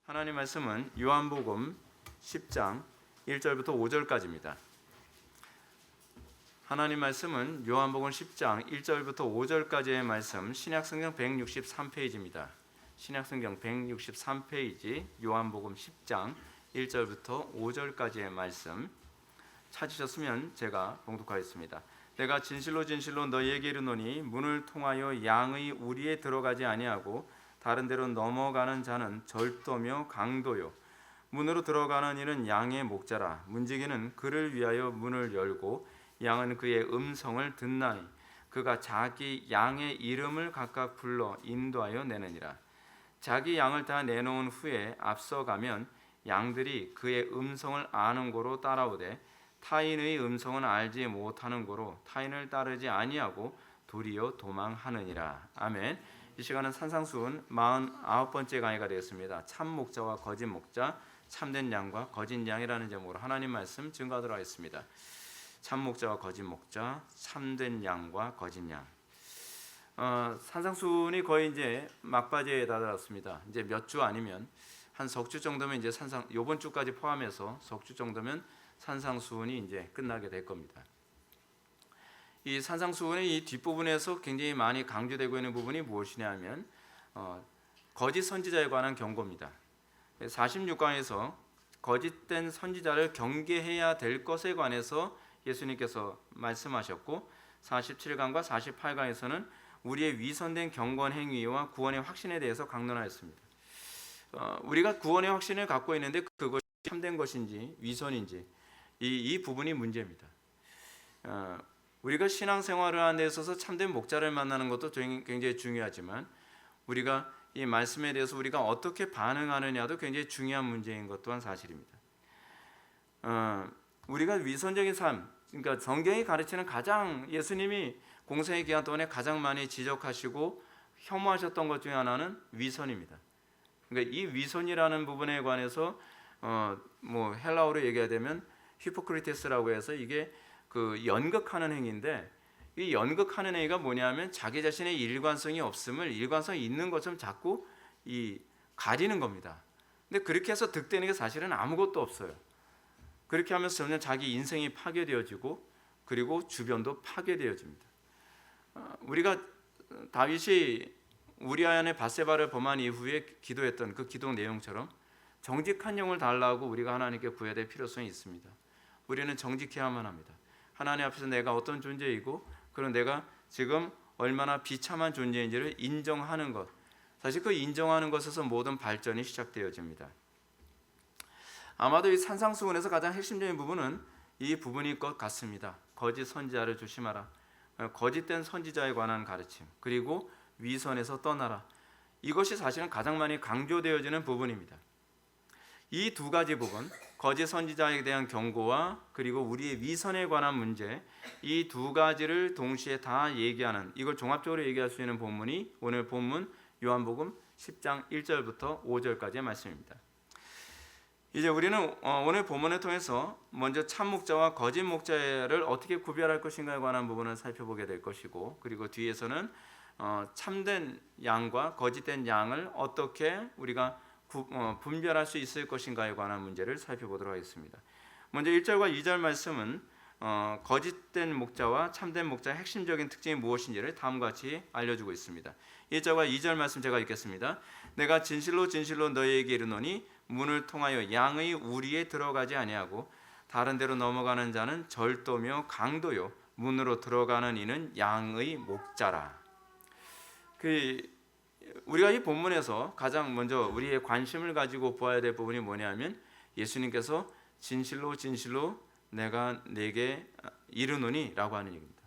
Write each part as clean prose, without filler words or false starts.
하나님 말씀은 요한복음 10장 1절부터 5절까지입니다. 하나님 말씀은 요한복음 10장 1절부터 5절까지의 말씀, 신약성경 163페이지입니다. 신약성경 163페이지 요한복음 10장 1절부터 5절까지의 말씀 찾으셨으면 제가 봉독하겠습니다. 내가 진실로 진실로 너희에게 이르노니 문을 통하여 양의 우리에 들어가지 아니하고 다른 데로 넘어가는 자는 절도며 강도요 문으로 들어가는 이는 양의 목자라. 문지기는 그를 위하여 문을 열고 양은 그의 음성을 듣나니 그가 자기 양의 이름을 각각 불러 인도하여 내느니라. 자기 양을 다 내놓은 후에 앞서가면 양들이 그의 음성을 아는 고로 따라오되 타인의 음성은 알지 못하는 고로 타인을 따르지 아니하고 도리어 도망하느니라. 아멘. 이 시간은 산상수훈 49번째 강의가 되었습니다. 참 목자와 거짓 목자, 참된 양과 거짓 양이라는 제목으로 하나님 말씀 증거하도록 하겠습니다. 참 목자와 거짓 목자, 참된 양과 거짓 양. 산상수훈이 거의 이제 막바지에 다다랐습니다. 이제 몇 주 아니면 한 석 주 정도면 이제 이번 주까지 포함해서 석 주 정도면 산상수훈이 이제 끝나게 될 겁니다. 이 산상수훈의 이 뒷부분에서 굉장히 많이 강조되고 있는 부분이 무엇이냐면 거짓 선지자에 관한 경고입니다. 46강에서 거짓된 선지자를 경계해야 될 것에 관해서 예수님께서 말씀하셨고 47강과 48강에서는 우리의 위선된 경건 행위와 구원의 확신에 대해서 강론하였습니다. 우리가 구원의 확신을 갖고 있는데 그것이 참된 것인지 위선인지 이 부분이 문제입니다. 우리가 신앙생활을 하는 데 있어서 참된 목자를 만나는 것도 굉장히 중요하지만 우리가 이 말씀에 대해서 우리가 어떻게 반응하느냐도 굉장히 중요한 문제인 것 또한 사실입니다. 우리가 위선적인 삶, 그러니까 성경이 가르치는 가장 예수님이 공생의 기간 동안에 가장 많이 지적하시고 혐오하셨던 것 중에 하나는 위선입니다. 그러니까 이 위선이라는 부분에 관해서 헬라어로 얘기하자면 히포크리테스라고 해서 이게 그 연극하는 행위인데 이 연극하는 행위가 뭐냐면 자기 자신의 일관성이 없음을 일관성이 있는 것처럼 자꾸 가리는 겁니다. 근데 그렇게 해서 득되는 게 사실은 아무것도 없어요. 그렇게 하면서 점점 자기 인생이 파괴되어지고 그리고 주변도 파괴되어집니다. 우리가 다윗이 우리아의 밧세바를 범한 이후에 기도했던 그 기도 내용처럼 정직한 영을 달라고 우리가 하나님께 구해야 될 필요성이 있습니다. 우리는 정직해야만 합니다. 하나님 앞에서 내가 어떤 존재이고 그런 내가 지금 얼마나 비참한 존재인지를 인정하는 것, 사실 그 인정하는 것에서 모든 발전이 시작되어집니다. 아마도 이 산상수훈에서 가장 핵심적인 부분은 이 부분일 것 같습니다. 거짓 선지자를 조심하라, 거짓된 선지자에 관한 가르침, 그리고 위선에서 떠나라. 이것이 사실은 가장 많이 강조되어지는 부분입니다. 이 두 가지 부분, 거짓 선지자에 대한 경고와 그리고 우리의 위선에 관한 문제, 이 두 가지를 동시에 다 얘기하는, 이걸 종합적으로 얘기할 수 있는 본문이 오늘 본문 요한복음 10장 1절부터 5절까지의 말씀입니다. 이제 우리는 오늘 본문을 통해서 먼저 참 목자와 거짓 목자를 어떻게 구별할 것인가에 관한 부분을 살펴보게 될 것이고, 그리고 뒤에서는 참된 양과 거짓된 양을 어떻게 우리가 분별할 수 있을 것인가에 관한 문제를 살펴보도록 하겠습니다. 먼저 1절과 2절 말씀은 거짓된 목자와 참된 목자의 핵심적인 특징이 무엇인지를 다음과 같이 알려주고 있습니다. 1절과 2절 말씀 제가 읽겠습니다. 내가 진실로 진실로 너희에게 이르노니 문을 통하여 양의 우리에 들어가지 아니하고 다른 데로 넘어가는 자는 절도며 강도요 문으로 들어가는 이는 양의 목자라. 우리가 이 본문에서 가장 먼저 우리의 관심을 가지고 보아야 될 부분이 뭐냐면 예수님께서 진실로 진실로 내가 내게 이르노니 라고 하는 얘기입니다.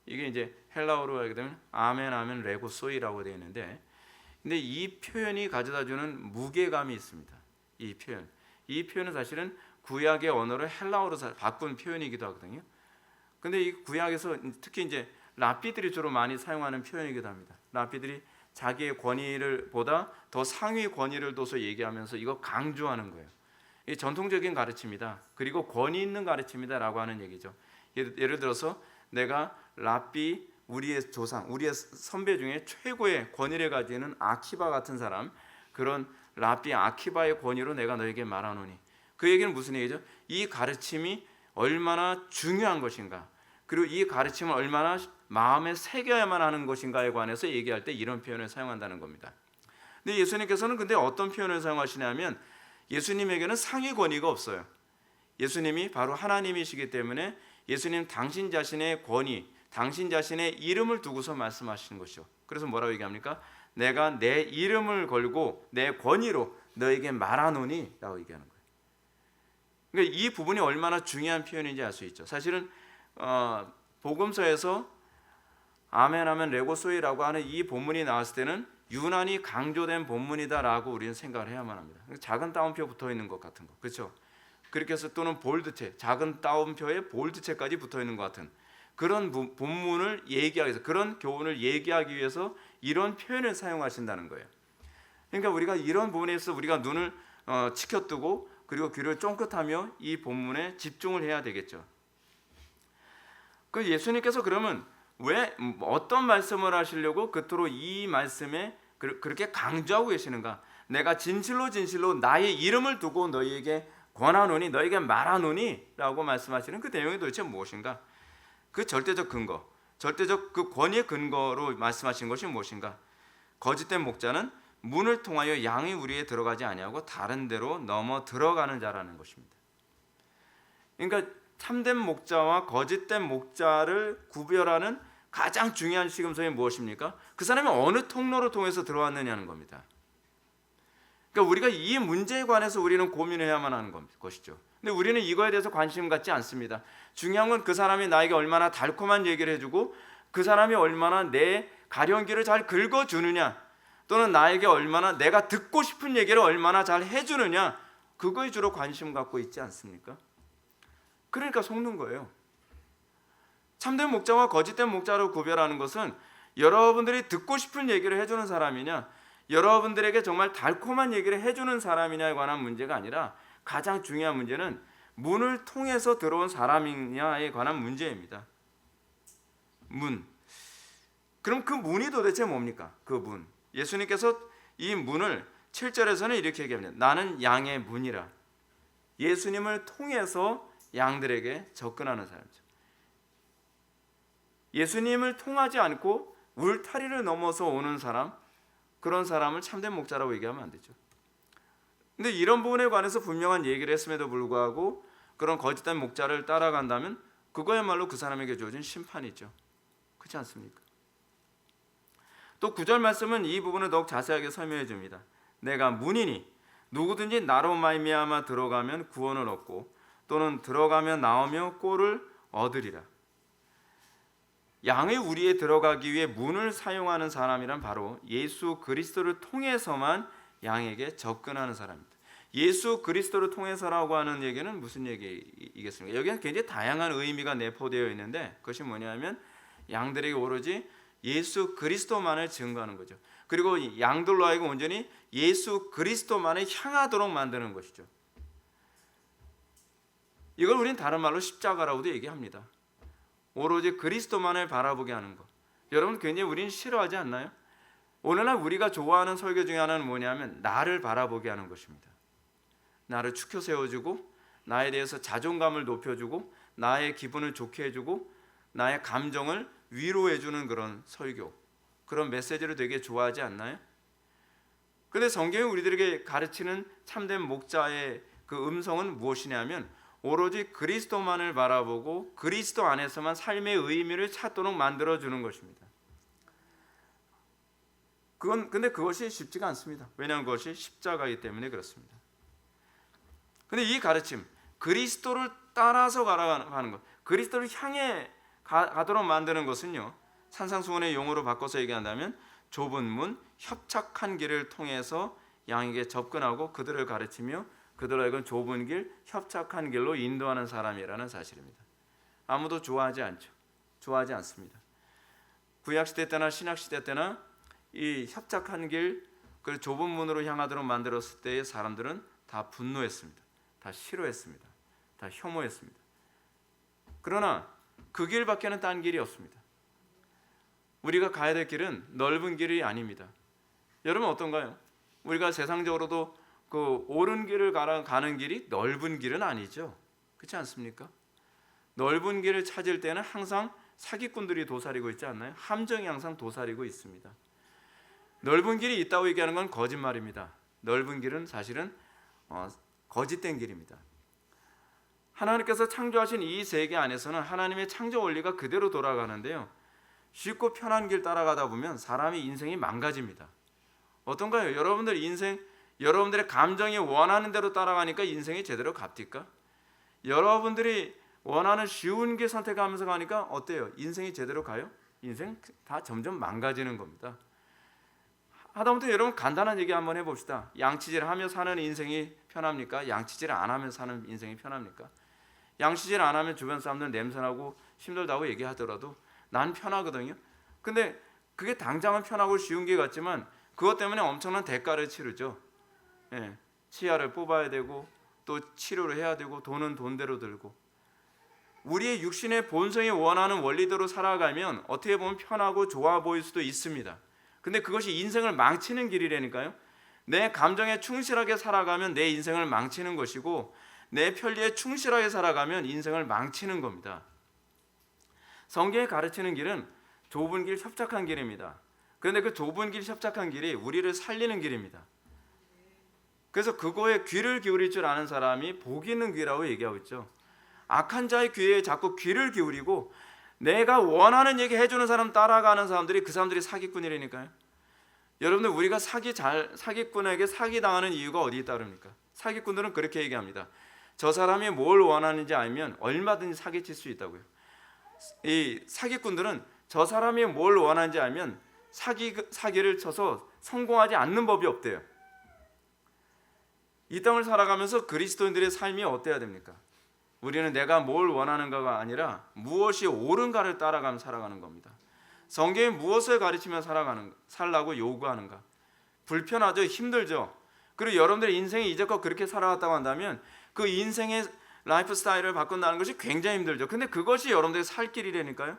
이게 이제 헬라어로 하게 되면 아멘 아멘 레고 소이라고 되어 있는데, 근데 이 표현이 가져다주는 무게감이 있습니다. 이 표현은 사실은 구약의 언어를 헬라어로 바꾼 표현이기도 하거든요. 근데 이 구약에서 특히 이제 랍비들이 주로 많이 사용하는 표현이기도 합니다. 랍비들이 자기의 권위를 보다 더 상위 권위를 둬서 얘기하면서 이거 강조하는 거예요. 이 전통적인 가르침이다. 그리고 권위 있는 가르침이다라고 하는 얘기죠. 예를 들어서 내가 랍비, 우리의 조상, 우리의 선배 중에 최고의 권위를 가지는 아키바 같은 사람, 그런 랍비 아키바의 권위로 내가 너에게 말하노니. 그 얘기는 무슨 얘기죠? 이 가르침이 얼마나 중요한 것인가, 그리고 이 가르침을 얼마나 마음에 새겨야만 하는 것인가에 관해서 얘기할 때 이런 표현을 사용한다는 겁니다. 근데 예수님께서는 근데 어떤 표현을 사용하시냐면 예수님에게는 상위 권위가 없어요. 예수님이 바로 하나님이시기 때문에 예수님 당신 자신의 권위, 당신 자신의 이름을 두고서 말씀하시는 것이죠. 그래서 뭐라고 얘기합니까? 내가 내 이름을 걸고 내 권위로 너에게 말하노니 라고 얘기하는 거예요. 그러니까 이 부분이 얼마나 중요한 표현인지 알 수 있죠. 사실은 복음서에서 아멘 아멘 레고소이라고 하는 이 본문이 나왔을 때는 유난히 강조된 본문이다라고 우리는 생각을 해야만 합니다. 작은 따옴표 붙어 있는 것 같은 거, 그렇죠? 그렇게 해서 또는 볼드체, 작은 따옴표에 볼드체까지 붙어 있는 것 같은 그런 본문을 얘기하기 위해서, 그런 교훈을 얘기하기 위해서 이런 표현을 사용하신다는 거예요. 그러니까 우리가 이런 부분에서 우리가 눈을 치켜뜨고 그리고 귀를 쫑긋하며 이 본문에 집중을 해야 되겠죠. 그 예수님께서 그러면 왜 어떤 말씀을 하시려고 그토록 이 말씀에 그렇게 강조하고 계시는가? 내가 진실로 진실로 나의 이름을 두고 너희에게 권하노니, 너희에게 말하노니 라고 말씀하시는 그 내용이 도대체 무엇인가? 그 절대적 근거, 절대적 그 권위의 근거로 말씀하신 것이 무엇인가? 거짓된 목자는 문을 통하여 양의 우리에 들어가지 아니하고 다른 데로 넘어 들어가는 자라는 것입니다. 그러니까 참된 목자와 거짓된 목자를 구별하는 가장 중요한 시금석이 무엇입니까? 그 사람이 어느 통로로 통해서 들어왔느냐는 겁니다. 그러니까 우리가 이 문제에 관해서 우리는 고민해야만 하는 것이죠. 근데 우리는 이거에 대해서 관심 갖지 않습니다. 중요한 건 그 사람이 나에게 얼마나 달콤한 얘기를 해주고 그 사람이 얼마나 내 가려운길을 잘 긁어주느냐, 또는 나에게 얼마나 내가 듣고 싶은 얘기를 얼마나 잘 해주느냐, 그거에 주로 관심 갖고 있지 않습니까? 그러니까 속는 거예요. 참된 목자와 거짓된 목자를 구별하는 것은 여러분들이 듣고 싶은 얘기를 해주는 사람이냐, 여러분들에게 정말 달콤한 얘기를 해주는 사람이냐에 관한 문제가 아니라 가장 중요한 문제는 문을 통해서 들어온 사람이냐에 관한 문제입니다. 문. 그럼 그 문이 도대체 뭡니까? 그 문. 예수님께서 이 문을 7절에서는 이렇게 얘기합니다. 나는 양의 문이라. 예수님을 통해서 양들에게 접근하는 사람이죠. 예수님을 통하지 않고 울타리를 넘어서 오는 사람, 그런 사람을 참된 목자라고 얘기하면 안 되죠. 근데 이런 부분에 관해서 분명한 얘기를 했음에도 불구하고 그런 거짓된 목자를 따라간다면 그거야말로 그 사람에게 주어진 심판이죠. 그렇지 않습니까? 또 9절 말씀은 이 부분을 더욱 자세하게 설명해 줍니다. 내가 문이니 누구든지 나로 말미암아 들어가면 구원을 얻고 또는 들어가며 나오며 꼴을 얻으리라. 양의 우리에 들어가기 위해 문을 사용하는 사람이란 바로 예수 그리스도를 통해서만 양에게 접근하는 사람입니다. 예수 그리스도를 통해서라고 하는 얘기는 무슨 얘기이겠습니까? 여기는 굉장히 다양한 의미가 내포되어 있는데 그것이 뭐냐면 양들에게 오로지 예수 그리스도만을 증거하는 거죠. 그리고 양들로 하여금 온전히 예수 그리스도만을 향하도록 만드는 것이죠. 이걸 우리는 다른 말로 십자가라고도 얘기합니다. 오로지 그리스도만을 바라보게 하는 것. 여러분 굉장히 우리는 싫어하지 않나요? 오늘날 우리가 좋아하는 설교 중에 하나는 뭐냐면 나를 바라보게 하는 것입니다. 나를 축혀 세워주고 나에 대해서 자존감을 높여주고 나의 기분을 좋게 해주고 나의 감정을 위로해주는 그런 설교, 그런 메시지를 되게 좋아하지 않나요? 그런데 성경이 우리들에게 가르치는 참된 목자의 그 음성은 무엇이냐면 오로지 그리스도만을 바라보고 그리스도 안에서만 삶의 의미를 찾도록 만들어주는 것입니다. 근데 그것이 쉽지가 않습니다. 왜냐하면 그것이 십자가이기 때문에 그렇습니다. 근데 이 가르침, 그리스도를 따라서 가는 것, 그리스도를 향해 가도록 만드는 것은요, 산상수훈의 용어로 바꿔서 얘기한다면 좁은 문, 협착한 길을 통해서 양에게 접근하고 그들을 가르치며 그들을 하여금 좁은 길, 협착한 길로 인도하는 사람이라는 사실입니다. 아무도 좋아하지 않죠. 좋아하지 않습니다. 구약시대 때나 신약시대 때나 이 협착한 길, 그 좁은 문으로 향하도록 만들었을 때의 사람들은 다 분노했습니다. 다 싫어했습니다. 다 혐오했습니다. 그러나 그 길밖에는 딴 길이 없습니다. 우리가 가야 될 길은 넓은 길이 아닙니다. 여러분 어떤가요? 우리가 세상적으로도 그 옳은 길을 가는 길이 넓은 길은 아니죠. 그렇지 않습니까? 넓은 길을 찾을 때는 항상 사기꾼들이 도사리고 있지 않나요? 함정이 항상 도사리고 있습니다. 넓은 길이 있다고 얘기하는 건 거짓말입니다. 넓은 길은 사실은 거짓된 길입니다. 하나님께서 창조하신 이 세계 안에서는 하나님의 창조 원리가 그대로 돌아가는데요, 쉽고 편한 길 따라가다 보면 사람의 인생이 망가집니다. 어떤가요? 여러분들 인생, 여러분들의 감정이 원하는 대로 따라가니까 인생이 제대로 갑니까? 여러분들이 원하는 쉬운 길 선택하면서 가니까 어때요? 인생이 제대로 가요? 인생 다 점점 망가지는 겁니다. 하다못해 여러분 간단한 얘기 한번 해봅시다. 양치질 하며 사는 인생이 편합니까? 양치질 안 하면 사는 인생이 편합니까? 양치질 안 하면 주변 사람들 냄새나고 힘들다고 얘기하더라도 난 편하거든요. 근데 그게 당장은 편하고 쉬운 게 같지만 그것 때문에 엄청난 대가를 치르죠. 치아를 뽑아야 되고 또 치료를 해야 되고 돈은 돈대로 들고, 우리의 육신의 본성이 원하는 원리대로 살아가면 어떻게 보면 편하고 좋아 보일 수도 있습니다. 근데 그것이 인생을 망치는 길이라니까요. 내 감정에 충실하게 살아가면 내 인생을 망치는 것이고, 내 편리에 충실하게 살아가면 인생을 망치는 겁니다. 성경이 가르치는 길은 좁은 길, 협착한 길입니다. 그런데 그 좁은 길, 협착한 길이 우리를 살리는 길입니다. 그래서 그거에 귀를 기울일 줄 아는 사람이 복 있는 귀라고 얘기하고 있죠. 악한 자의 귀에 자꾸 귀를 기울이고 내가 원하는 얘기 해주는 사람 따라가는 사람들이, 그 사람들이 사기꾼이라니까요. 여러분들, 우리가 사기꾼에게 사기당하는 이유가 어디에 따릅니까? 사기꾼들은 그렇게 얘기합니다. 저 사람이 뭘 원하는지 알면 얼마든지 사기칠 수 있다고요. 이 사기꾼들은 저 사람이 뭘 원하는지 알면 사기를 쳐서 성공하지 않는 법이 없대요. 이 땅을 살아가면서 그리스도인들의 삶이 어때야 됩니까? 우리는 내가 뭘 원하는가가 아니라 무엇이 옳은가를 따라가며 살아가는 겁니다. 성경이 무엇을 가르치며 살라고 요구하는가? 불편하죠? 힘들죠? 그리고 여러분들의 인생이 이제껏 그렇게 살아왔다고 한다면 그 인생의 라이프 스타일을 바꾼다는 것이 굉장히 힘들죠. 근데 그것이 여러분들의 살 길이라니까요.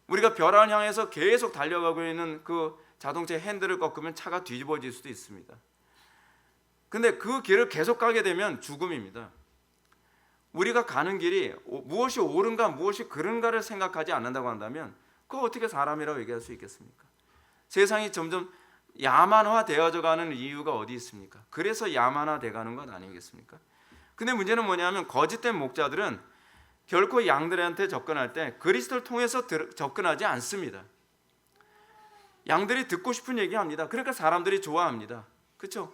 우리가 벼랑을 향해서 계속 달려가고 있는 그 자동차 핸들을 꺾으면 차가 뒤집어질 수도 있습니다. 근데 그 길을 계속 가게 되면 죽음입니다. 우리가 가는 길이 무엇이 옳은가 무엇이 그른가를 생각하지 않는다고 한다면 그거 어떻게 사람이라고 얘기할 수 있겠습니까? 세상이 점점 야만화되어져 가는 이유가 어디 있습니까? 그래서 야만화돼 가는 것 아니겠습니까? 근데 문제는 뭐냐면 거짓된 목자들은 결코 양들한테 접근할 때 그리스도를 통해서 접근하지 않습니다. 양들이 듣고 싶은 얘기 합니다. 그러니까 사람들이 좋아합니다. 그렇죠?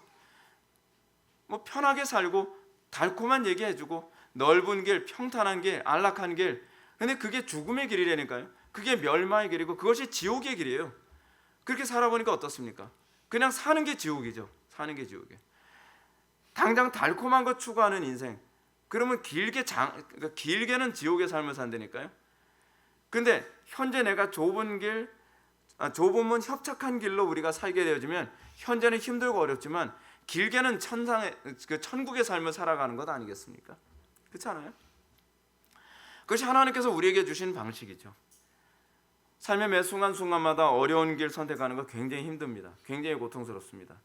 뭐 편하게 살고 달콤한 얘기 해주고 넓은 길, 평탄한 길, 안락한 길. 근데 그게 죽음의 길이라니까요. 그게 멸망의 길이고 그것이 지옥의 길이에요. 그렇게 살아보니까 어떻습니까? 그냥 사는 게 지옥이죠. 사는 게 지옥이에요. 당장 달콤한 것 추구하는 인생. 그러면 길게는 지옥의 삶을 산다니까요. 근데 현재 내가 좁은 문 협착한 길로 우리가 살게 되어지면 현재는 힘들고 어렵지만 길게는 천국의 삶을 살아가는 것 아니겠습니까? 그렇지 않아요? 그것이 하나님께서 우리에게 주신 방식이죠. 삶의 매 순간순간마다 어려운 길 선택하는 거 굉장히 힘듭니다. 굉장히 고통스럽습니다.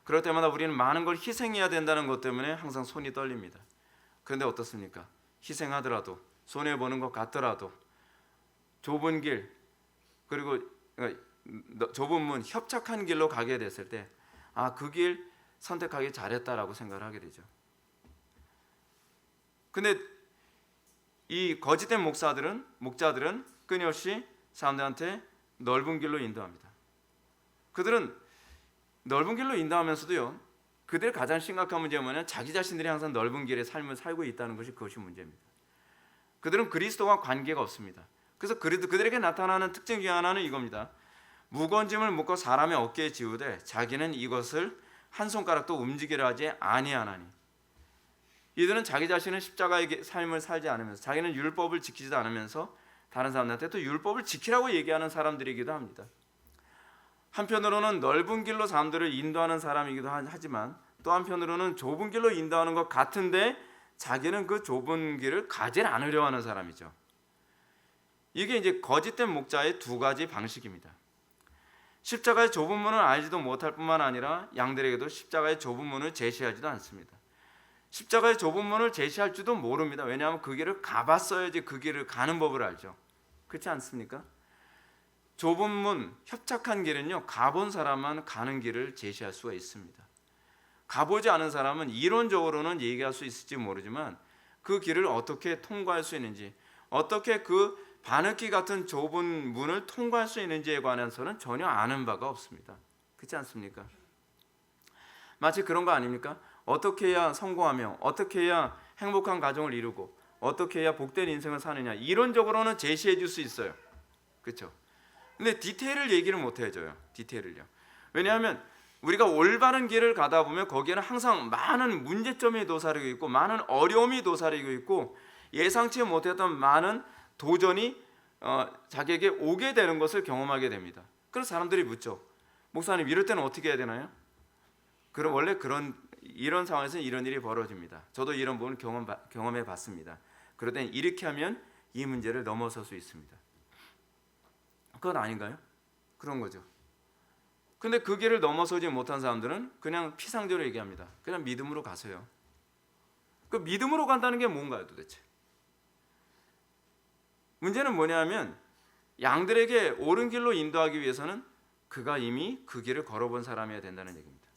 그럴 때마다 우리는 많은 걸 희생해야 된다는 것 때문에 항상 손이 떨립니다. 그런데 어떻습니까? 희생하더라도, 손해보는 것 같더라도 좁은 길, 그리고 좁은 문, 협착한 길로 가게 됐을 때 그 길 선택하기 잘했다라고 생각을 하게 되죠. 근데 이 거짓된 목자들은 끊임없이 사람들한테 넓은 길로 인도합니다. 그들은 넓은 길로 인도하면서도요, 그들의 가장 심각한 문제는 뭐냐면 자기 자신들이 항상 넓은 길의 삶을 살고 있다는 것이 그것이 문제입니다. 그들은 그리스도와 관계가 없습니다. 그래서 그들에게 나타나는 특징 중에 하나는 이겁니다. 무거운 짐을 묶어 사람의 어깨에 지우되 자기는 이것을 한 손가락도 움직이려 하지 아니하나니. 이들은 자기 자신은 십자가의 삶을 살지 않으면서 자기는 율법을 지키지도 않으면서 다른 사람들한테 또 율법을 지키라고 얘기하는 사람들이기도 합니다. 한편으로는 넓은 길로 사람들을 인도하는 사람이기도 하지만 또 한편으로는 좁은 길로 인도하는 것 같은데 자기는 그 좁은 길을 가지 않으려 하는 사람이죠. 이게 이제 거짓된 목자의 두 가지 방식입니다. 십자가의 좁은 문을 알지도 못할 뿐만 아니라 양들에게도 십자가의 좁은 문을 제시하지도 않습니다. 십자가의 좁은 문을 제시할 줄도 모릅니다. 왜냐하면 그 길을 가봤어야지 그 길을 가는 법을 알죠. 그렇지 않습니까? 좁은 문, 협착한 길은요, 가본 사람만 가는 길을 제시할 수가 있습니다. 가보지 않은 사람은 이론적으로는 얘기할 수 있을지 모르지만 그 길을 어떻게 통과할 수 있는지, 어떻게 그 바느끼 같은 좁은 문을 통과할 수 있는지에 관해서는 전혀 아는 바가 없습니다. 그렇지 않습니까? 마치 그런 거 아닙니까? 어떻게 해야 성공하며, 어떻게 해야 행복한 가정을 이루고, 어떻게 해야 복된 인생을 사느냐, 이론적으로는 제시해 줄 수 있어요. 그렇죠? 근데 디테일을 얘기를 못 해줘요. 디테일을요. 왜냐하면 우리가 올바른 길을 가다 보면 거기에는 항상 많은 문제점이 도사리고 있고, 많은 어려움이 도사리고 있고, 예상치 못했던 많은 도전이 자기에게 오게 되는 것을 경험하게 됩니다. 그래서 사람들이 묻죠. 목사님, 이럴 때는 어떻게 해야 되나요? 그럼 원래 이런 상황에서는 이런 일이 벌어집니다. 저도 이런 부분을 경험해 봤습니다. 그럴 땐 이렇게 하면 이 문제를 넘어설 수 있습니다. 그건 아닌가요? 그런 거죠. 근데 그 길을 넘어서지 못한 사람들은 그냥 피상적으로 얘기합니다. 그냥 믿음으로 가세요. 그 믿음으로 간다는 게 뭔가요, 도대체? 문제는 뭐냐면 양들에게 옳은 길로 인도하기 위해서는 그가 이미 그 길을 걸어본 사람이어야 된다는 얘기입니다.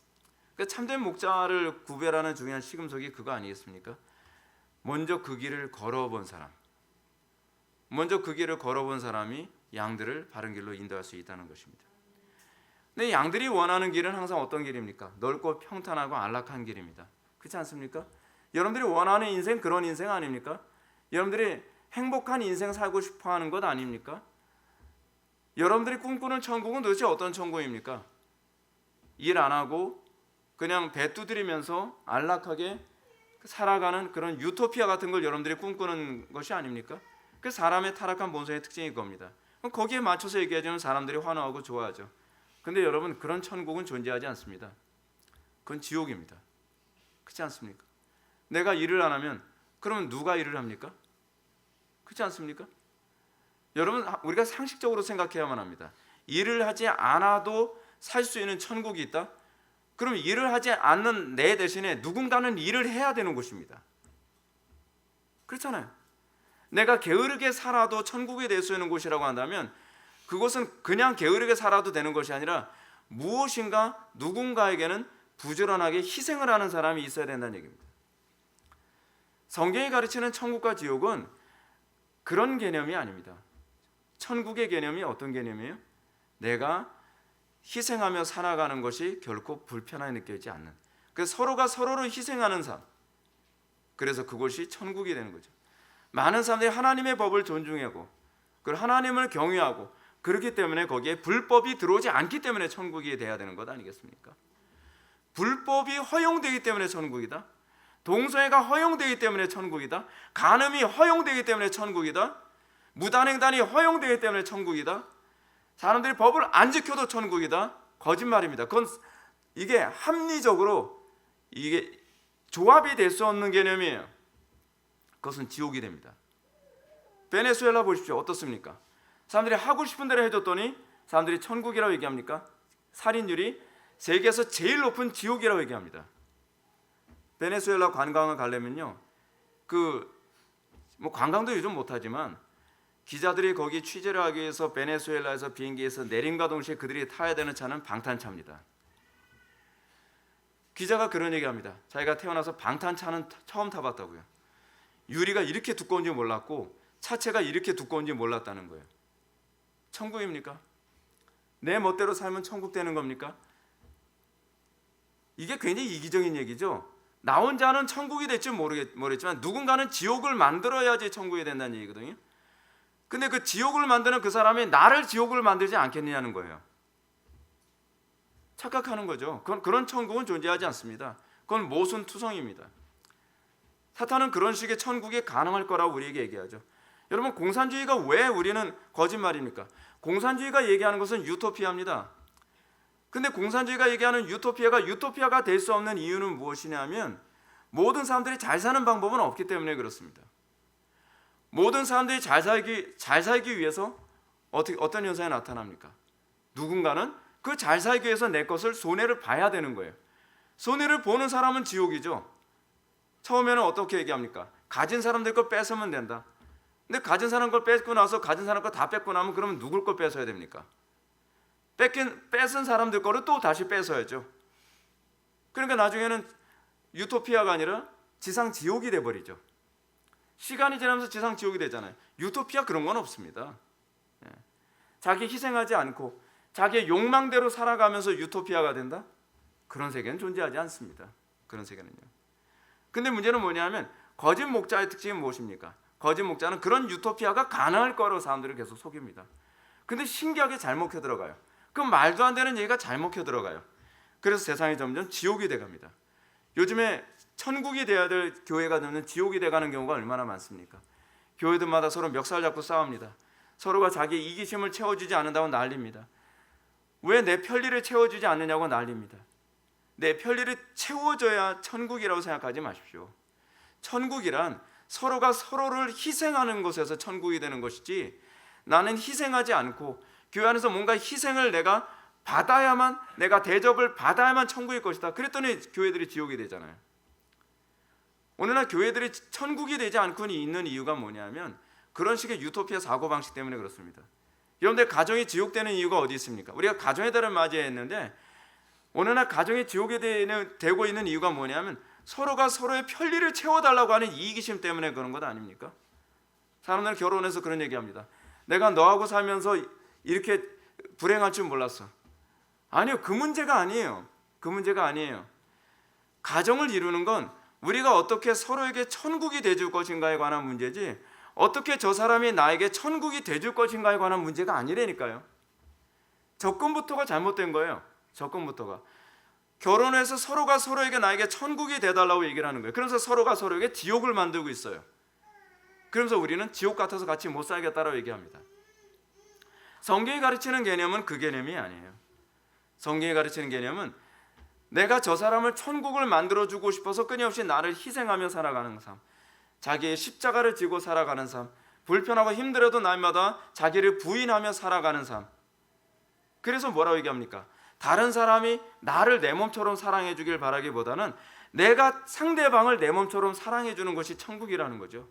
그러니까 참된 목자를 구별하는 중요한 시금석이 그거 아니겠습니까? 먼저 그 길을 걸어본 사람, 먼저 그 길을 걸어본 사람이 양들을 바른 길로 인도할 수 있다는 것입니다. 근데 양들이 원하는 길은 항상 어떤 길입니까? 넓고 평탄하고 안락한 길입니다. 그렇지 않습니까? 여러분들이 원하는 인생, 그런 인생 아닙니까? 여러분들이 행복한 인생 살고 싶어하는 것 아닙니까? 여러분들이 꿈꾸는 천국은 도대체 어떤 천국입니까? 일 안 하고 그냥 배 두드리면서 안락하게 살아가는 그런 유토피아 같은 걸 여러분들이 꿈꾸는 것이 아닙니까? 그 사람의 타락한 본성의 특징이 그겁니다. 거기에 맞춰서 얘기하자면 사람들이 환호하고 좋아하죠. 근데 여러분, 그런 천국은 존재하지 않습니다. 그건 지옥입니다. 그렇지 않습니까? 내가 일을 안 하면 그러면 누가 일을 합니까? 그렇지 않습니까? 여러분, 우리가 상식적으로 생각해야만 합니다. 일을 하지 않아도 살 수 있는 천국이 있다? 그럼 일을 하지 않는 내 대신에 누군가는 일을 해야 되는 곳입니다. 그렇잖아요. 내가 게으르게 살아도 천국이 될 수 있는 곳이라고 한다면 그것은 그냥 게으르게 살아도 되는 것이 아니라 무엇인가 누군가에게는 부지런하게 희생을 하는 사람이 있어야 된다는 얘기입니다. 성경이 가르치는 천국과 지옥은 그런 개념이 아닙니다. 천국의 개념이 어떤 개념이에요? 내가 희생하며 살아가는 것이 결코 불편하게 느껴지지 않는, 그래서 서로가 서로를 희생하는 삶, 그래서 그것이 천국이 되는 거죠. 많은 사람들이 하나님의 법을 존중하고 그리고 하나님을 경외하고 그렇기 때문에 거기에 불법이 들어오지 않기 때문에 천국이 돼야 되는 것 아니겠습니까? 불법이 허용되기 때문에 천국이다. 동성애가 허용되기 때문에 천국이다. 간음이 허용되기 때문에 천국이다. 무단횡단이 허용되기 때문에 천국이다. 사람들이 법을 안 지켜도 천국이다. 거짓말입니다. 이게 합리적으로 이게 조합이 될 수 없는 개념이에요. 그것은 지옥이 됩니다. 베네수엘라 보십시오. 어떻습니까? 사람들이 하고 싶은 대로 해줬더니 사람들이 천국이라고 얘기합니까? 살인율이 세계에서 제일 높은 지옥이라고 얘기합니다. 베네수엘라 관광을 가려면요, 관광도 요즘 못하지만 기자들이 거기 취재를 하기 위해서 베네수엘라에서 비행기에서 내림과 동시에 그들이 타야 되는 차는 방탄차입니다. 기자가 그런 얘기합니다. 자기가 태어나서 방탄차는 처음 타봤다고요. 유리가 이렇게 두꺼운지 몰랐고 차체가 이렇게 두꺼운지 몰랐다는 거예요. 천국입니까? 내 멋대로 살면 천국 되는 겁니까? 이게 굉장히 이기적인 얘기죠. 나 혼자는 천국이 될지 모르겠지만 누군가는 지옥을 만들어야지 천국이 된다는 얘기거든요. 근데 그 지옥을 만드는 그 사람이 나를 지옥을 만들지 않겠느냐는 거예요. 착각하는 거죠. 그런 천국은 존재하지 않습니다. 그건 모순투성입니다. 사탄은 그런 식의 천국이 가능할 거라고 우리에게 얘기하죠. 여러분, 공산주의가 왜 우리는 거짓말입니까? 공산주의가 얘기하는 것은 유토피아입니다. 근데 공산주의가 얘기하는 유토피아가 될 수 없는 이유는 무엇이냐면 모든 사람들이 잘 사는 방법은 없기 때문에 그렇습니다. 모든 사람들이 잘 살기 위해서 어떤 현상이 나타납니까? 누군가는 그 잘 살기 위해서 내 것을 손해를 봐야 되는 거예요. 손해를 보는 사람은 지옥이죠. 처음에는 어떻게 얘기합니까? 가진 사람들 거 뺏으면 된다. 근데 가진 사람 걸 뺏고 나서 가진 사람 거 다 뺏고 나면 그러면 누굴 거 뺏어야 됩니까? 뺏은 사람들 거를 또 다시 뺏어야죠. 그러니까 나중에는 유토피아가 아니라 지상 지옥이 돼버리죠. 시간이 지나면서 지상 지옥이 되잖아요. 유토피아 그런 건 없습니다. 자기 희생하지 않고 자기의 욕망대로 살아가면서 유토피아가 된다? 그런 세계는 존재하지 않습니다. 그런 세계는요. 근데 문제는 뭐냐면 거짓 목자의 특징이 무엇입니까? 거짓 목자는 그런 유토피아가 가능할 거라고 사람들을 계속 속입니다. 근데 신기하게 잘 먹혀 들어가요. 그 말도 안 되는 얘기가 잘 먹혀 들어가요. 그래서 세상이 점점 지옥이 돼갑니다. 요즘에 천국이 돼야 될 교회가 되면 지옥이 돼가는 경우가 얼마나 많습니까? 교회들마다 서로 멱살 잡고 싸웁니다. 서로가 자기 이기심을 채워주지 않는다고 난립니다. 왜 내 편리를 채워주지 않느냐고 난립니다. 내 편리를 채워줘야 천국이라고 생각하지 마십시오. 천국이란 서로가 서로를 희생하는 곳에서 천국이 되는 것이지, 나는 희생하지 않고 교회 안에서 뭔가 희생을 내가 받아야만, 내가 대접을 받아야만 천국일 것이다. 그랬더니 교회들이 지옥이 되잖아요. 오늘날 교회들이 천국이 되지 않고 있는 이유가 뭐냐면 그런 식의 유토피아 사고방식 때문에 그렇습니다. 여러분들 가정이 지옥되는 이유가 어디 있습니까? 우리가 가정의 달을 맞이했는데 오늘날 가정이 지옥이 되고 있는 이유가 뭐냐면 서로가 서로의 편리를 채워달라고 하는 이기심 때문에 그런 것 아닙니까? 사람들은 결혼해서 그런 얘기합니다. 내가 너하고 살면서 이렇게 불행할 줄 몰랐어. 아니요, 그 문제가 아니에요. 그 문제가 아니에요. 가정을 이루는 건 우리가 어떻게 서로에게 천국이 돼줄 것인가에 관한 문제지, 어떻게 저 사람이 나에게 천국이 돼줄 것인가에 관한 문제가 아니라니까요. 접근부터가 잘못된 거예요. 접근부터가. 결혼해서 서로가 서로에게 나에게 천국이 돼달라고 얘기를 하는 거예요. 그래서 서로가 서로에게 지옥을 만들고 있어요. 그러면서 우리는 지옥 같아서 같이 못 살겠다라고 얘기합니다. 성경이 가르치는 개념은 그 개념이 아니에요. 성경이 가르치는 개념은 내가 저 사람을 천국을 만들어주고 싶어서 끊임없이 나를 희생하며 살아가는 삶, 자기의 십자가를 지고 살아가는 삶, 불편하고 힘들어도 날마다 자기를 부인하며 살아가는 삶. 그래서 뭐라고 얘기합니까? 다른 사람이 나를 내 몸처럼 사랑해 주길 바라기보다는 내가 상대방을 내 몸처럼 사랑해 주는 것이 천국이라는 거죠.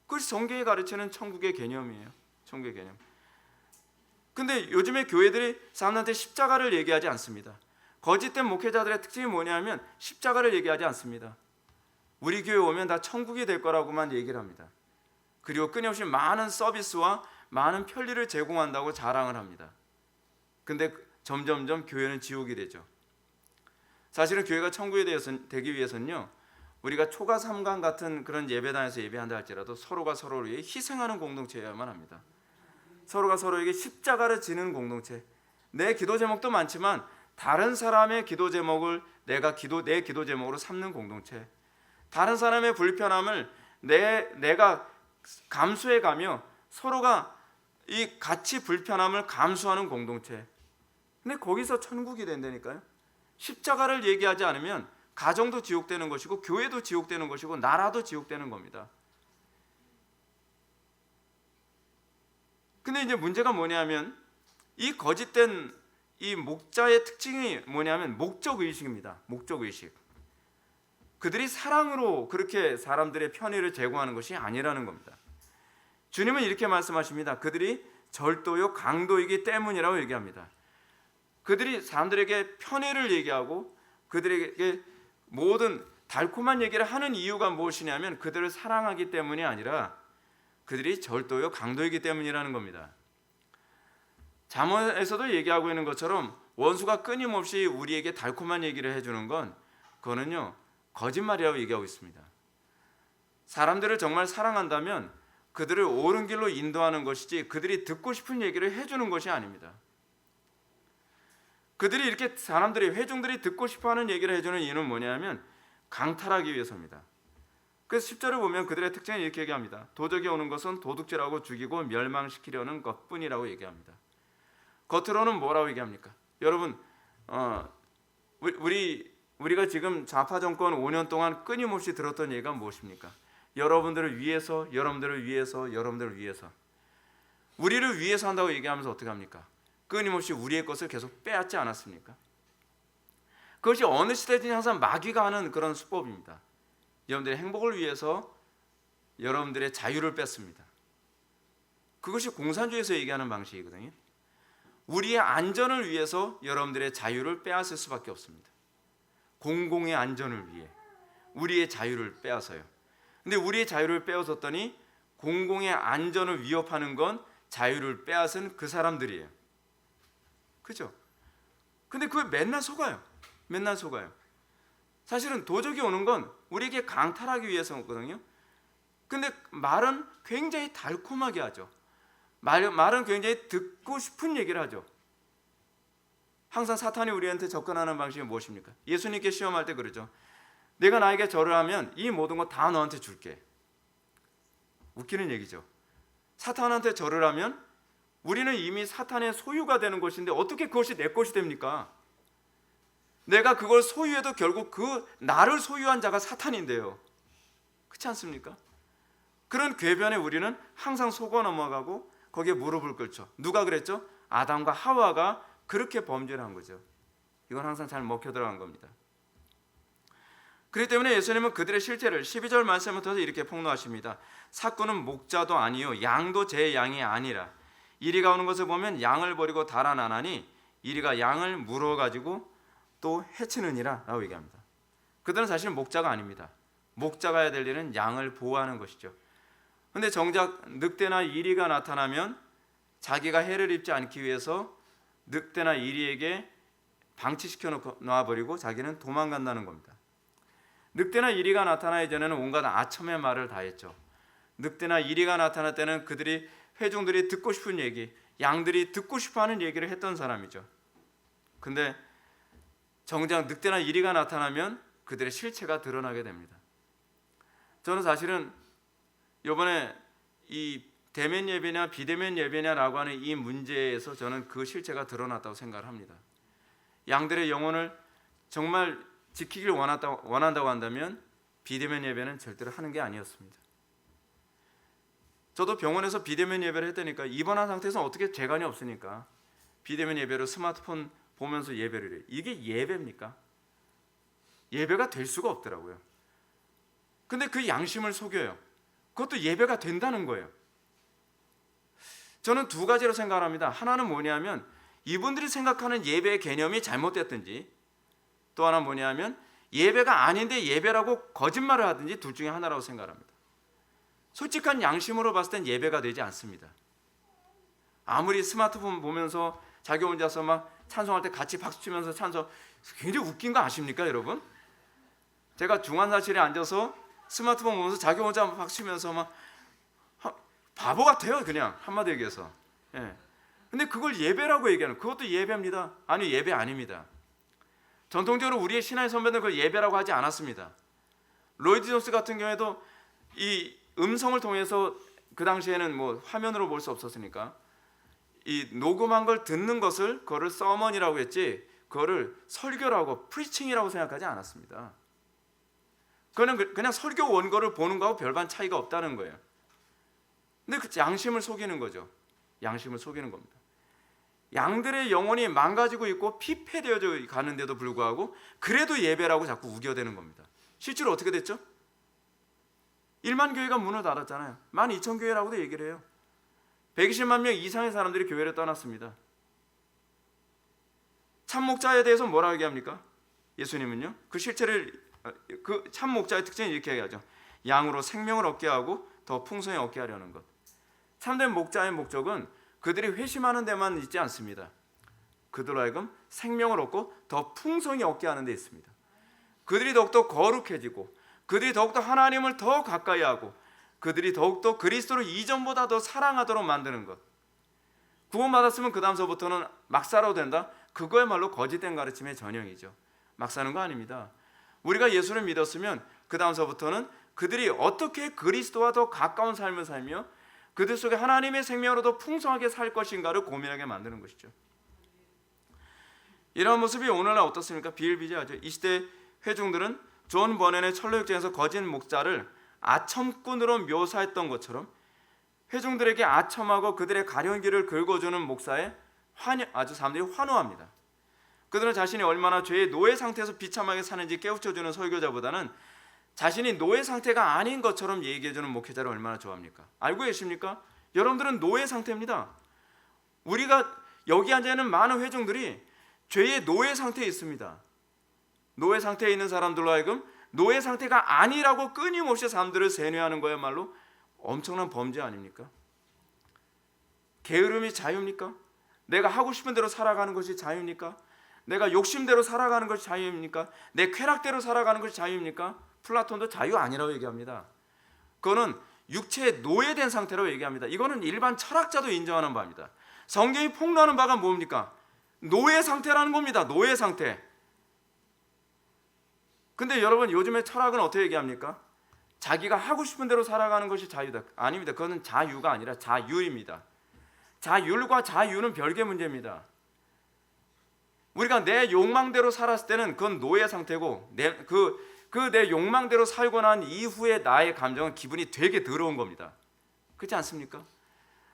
그것이 성경이 가르치는 천국의 개념이에요. 천국의 개념. 근데 요즘에 교회들이 사람한테 십자가를 얘기하지 않습니다. 거짓된 목회자들의 특징이 뭐냐면 십자가를 얘기하지 않습니다. 우리 교회 오면 다 천국이 될 거라고만 얘기를 합니다. 그리고 끊임없이 많은 서비스와 많은 편리를 제공한다고 자랑을 합니다. 근데 점점점 교회는 지옥이 되죠. 사실은 교회가 천국이 되기 위해서는요, 우리가 초가 삼강 같은 그런 예배당에서 예배한다 할지라도 서로가 서로를 위해 희생하는 공동체여야만 합니다. 서로가 서로에게 십자가를 지는 공동체. 내 기도 제목도 많지만 다른 사람의 기도 제목을 내 기도 제목으로 삼는 공동체. 다른 사람의 불편함을 내가 감수해가며 서로가 이 같이 불편함을 감수하는 공동체. 근데 거기서 천국이 된다니까요. 십자가를 얘기하지 않으면 가정도 지옥되는 것이고 교회도 지옥되는 것이고 나라도 지옥되는 겁니다. 근데 이제 문제가 뭐냐면 이 거짓된 이 목자의 특징이 뭐냐면 목적의식입니다. 목적의식. 그들이 사랑으로 그렇게 사람들의 편의를 제공하는 것이 아니라는 겁니다. 주님은 이렇게 말씀하십니다. 그들이 절도요 강도이기 때문이라고 얘기합니다. 그들이 사람들에게 편의를 얘기하고 그들에게 모든 달콤한 얘기를 하는 이유가 무엇이냐면 그들을 사랑하기 때문이 아니라 그들이 절도요 강도이기 때문이라는 겁니다. 잠언에서도 얘기하고 있는 것처럼 원수가 끊임없이 우리에게 달콤한 얘기를 해주는 건 그거는요 거짓말이라고 얘기하고 있습니다. 사람들을 정말 사랑한다면 그들을 옳은 길로 인도하는 것이지 그들이 듣고 싶은 얘기를 해주는 것이 아닙니다. 그들이 이렇게 회중들이 듣고 싶어하는 얘기를 해주는 이유는 뭐냐면 강탈하기 위해서입니다. 그래서 10절을 보면 그들의 특징을 이렇게 얘기합니다. 도적이 오는 것은 도둑질하고 죽이고 멸망시키려는 것뿐이라고 얘기합니다. 겉으로는 뭐라고 얘기합니까? 여러분 우리가 지금 좌파 정권 5년 동안 끊임없이 들었던 얘기가 무엇입니까? 여러분들을 위해서 우리를 위해서 한다고 얘기하면서 어떻게 합니까? 끊임없이 우리의 것을 계속 빼앗지 않았습니까? 그것이 어느 시대든지 항상 마귀가 하는 그런 수법입니다. 여러분들의 행복을 위해서 여러분들의 자유를 뺐습니다. 그것이 공산주의에서 얘기하는 방식이거든요. 우리의 안전을 위해서 여러분들의 자유를 빼앗을 수밖에 없습니다. 공공의 안전을 위해 우리의 자유를 빼앗아요. 근데 우리의 자유를 빼앗았더니 공공의 안전을 위협하는 건 자유를 빼앗은 그 사람들이에요. 그죠? 근데 그걸 맨날 속아요. 맨날 속아요. 사실은 도적이 오는 건 우리에게 강탈하기 위해서거든요. 근데 말은 굉장히 달콤하게 하죠. 말은 굉장히 듣고 싶은 얘기를 하죠. 항상 사탄이 우리한테 접근하는 방식이 무엇입니까? 예수님께 시험할 때 그러죠. 내가 나에게 절을 하면 이 모든 거 다 너한테 줄게. 웃기는 얘기죠. 사탄한테 절을 하면 우리는 이미 사탄의 소유가 되는 것인데 어떻게 그것이 내 것이 됩니까? 내가 그걸 소유해도 결국 그 나를 소유한 자가 사탄인데요. 그렇지 않습니까? 그런 궤변에 우리는 항상 속아 넘어가고 거기에 무릎을 꿇죠. 누가 그랬죠? 아담과 하와가 그렇게 범죄를 한 거죠. 이건 항상 잘 먹혀 들어간 겁니다. 그렇기 때문에 예수님은 그들의 실체를 12절 말씀부터 이렇게 폭로하십니다. 삭구는 목자도 아니요 양도 제 양이 아니라 이리가 오는 것을 보면 양을 버리고 달아나나니 이리가 양을 물어가지고 또 해치느니라 라고 얘기합니다. 그들은 사실 목자가 아닙니다. 목자가 해야 될 일은 양을 보호하는 것이죠. 그런데 정작 늑대나 이리가 나타나면 자기가 해를 입지 않기 위해서 늑대나 이리에게 방치시켜 놔버리고 자기는 도망간다는 겁니다. 늑대나 이리가 나타나기 전에는 온갖 아첨의 말을 다 했죠. 늑대나 이리가 나타날 때는 그들이 회중들이 듣고 싶은 얘기, 양들이 듣고 싶어하는 얘기를 했던 사람이죠. 근데 정작 늑대나 이리가 나타나면 그들의 실체가 드러나게 됩니다. 저는 사실은 이번에 이 대면 예배냐 비대면 예배냐라고 하는 이 문제에서 저는 그 실체가 드러났다고 생각을 합니다. 양들의 영혼을 정말 지키길 원한다고 한다면 비대면 예배는 절대로 하는 게 아니었습니다. 저도 병원에서 비대면 예배를 했다니까 입원한 상태에서 어떻게 재간이 없으니까 비대면 예배로 스마트폰 보면서 예배를 해요. 이게 예배입니까? 예배가 될 수가 없더라고요. 근데 그 양심을 속여요. 그것도 예배가 된다는 거예요. 저는 두 가지로 생각을 합니다. 하나는 뭐냐면 이분들이 생각하는 예배의 개념이 잘못됐든지 또 하나 뭐냐면 예배가 아닌데 예배라고 거짓말을 하든지 둘 중에 하나라고 생각합니다. 솔직한 양심으로 봤을 땐 예배가 되지 않습니다. 아무리 스마트폰 보면서 자기 혼자서 막 찬송할 때 같이 박수치면서 찬송 굉장히 웃긴 거 아십니까 여러분? 제가 중환자실에 앉아서 스마트폰 보면서 자기 혼자 박수치면서 막 바보 같아요 그냥 한마디 얘기해서. 예. 근데 그걸 예배라고 얘기하는 그것도 예배입니다. 아니 예배 아닙니다. 전통적으로 우리의 신앙의 선배들은 그걸 예배라고 하지 않았습니다. 로이드 존스 같은 경우에도 이 음성을 통해서 그 당시에는 뭐 화면으로 볼 수 없었으니까 이 녹음한 걸 듣는 것을 그거를 서먼이라고 했지 그거를 설교라고 프리칭이라고 생각하지 않았습니다. 그거는 그냥 설교 원고를 보는 거하고 별반 차이가 없다는 거예요. 근데 그 양심을 속이는 거죠. 양심을 속이는 겁니다. 양들의 영혼이 망가지고 있고 피폐되어져 가는데도 불구하고 그래도 예배라고 자꾸 우겨대는 겁니다. 실제로 어떻게 됐죠? 1만 교회가 문을 닫았잖아요. 12,000교회라고도 얘기를 해요. 120만 명 이상의 사람들이 교회를 떠났습니다. 참목자에 대해서 뭐라고 얘기합니까? 예수님은요. 그 실체를 그 참목자의 특징을 이렇게 얘기하죠. 양으로 생명을 얻게 하고 더 풍성히 얻게 하려는 것. 참된 목자의 목적은 그들이 회심하는 데만 있지 않습니다. 그들로 하여금 생명을 얻고 더 풍성히 얻게 하는 데 있습니다. 그들이 더욱더 거룩해지고 그들이 더욱더 하나님을 더 가까이 하고 그들이 더욱더 그리스도를 이전보다 더 사랑하도록 만드는 것. 구원받았으면 그 다음서부터는 막 살아도 된다? 그거야말로 거짓된 가르침의 전형이죠. 막 사는 거 아닙니다. 우리가 예수를 믿었으면 그 다음서부터는 그들이 어떻게 그리스도와 더 가까운 삶을 살며 그들 속에 하나님의 생명으로 더 풍성하게 살 것인가를 고민하게 만드는 것이죠. 이런 모습이 오늘날 어떻습니까? 비일비재하죠. 이 시대 회중들은 존 버넨의 철로역정에서 거짓 목자를 아첨꾼으로 묘사했던 것처럼 회중들에게 아첨하고 그들의 가련기를 긁어주는 목사에 아주 사람들이 환호합니다. 그들은 자신이 얼마나 죄의 노예 상태에서 비참하게 사는지 깨우쳐주는 설교자보다는 자신이 노예 상태가 아닌 것처럼 얘기해주는 목회자를 얼마나 좋아합니까? 알고 계십니까? 여러분들은 노예 상태입니다. 우리가 여기 앉아있는 많은 회중들이 죄의 노예 상태에 있습니다. 노예 상태에 있는 사람들로 하여금 노예 상태가 아니라고 끊임없이 사람들을 세뇌하는 거야말로 엄청난 범죄 아닙니까? 게으름이 자유입니까? 내가 하고 싶은 대로 살아가는 것이 자유입니까? 내가 욕심대로 살아가는 것이 자유입니까? 내 쾌락대로 살아가는 것이 자유입니까? 플라톤도 자유 아니라고 얘기합니다. 그거는 육체에 노예된 상태라고 얘기합니다. 이거는 일반 철학자도 인정하는 바입니다. 성경이 폭로하는 바가 뭡니까? 노예 상태라는 겁니다. 노예 상태. 근데 여러분 요즘에 철학은 어떻게 얘기합니까? 자기가 하고 싶은 대로 살아가는 것이 자유다. 아닙니다. 그거는 자유가 아니라 자율입니다. 자율과 자유는 별개 문제입니다. 우리가 내 욕망대로 살았을 때는 그건 노예 상태고 내 욕망대로 살고 난 이후에 나의 감정은 기분이 되게 더러운 겁니다. 그렇지 않습니까?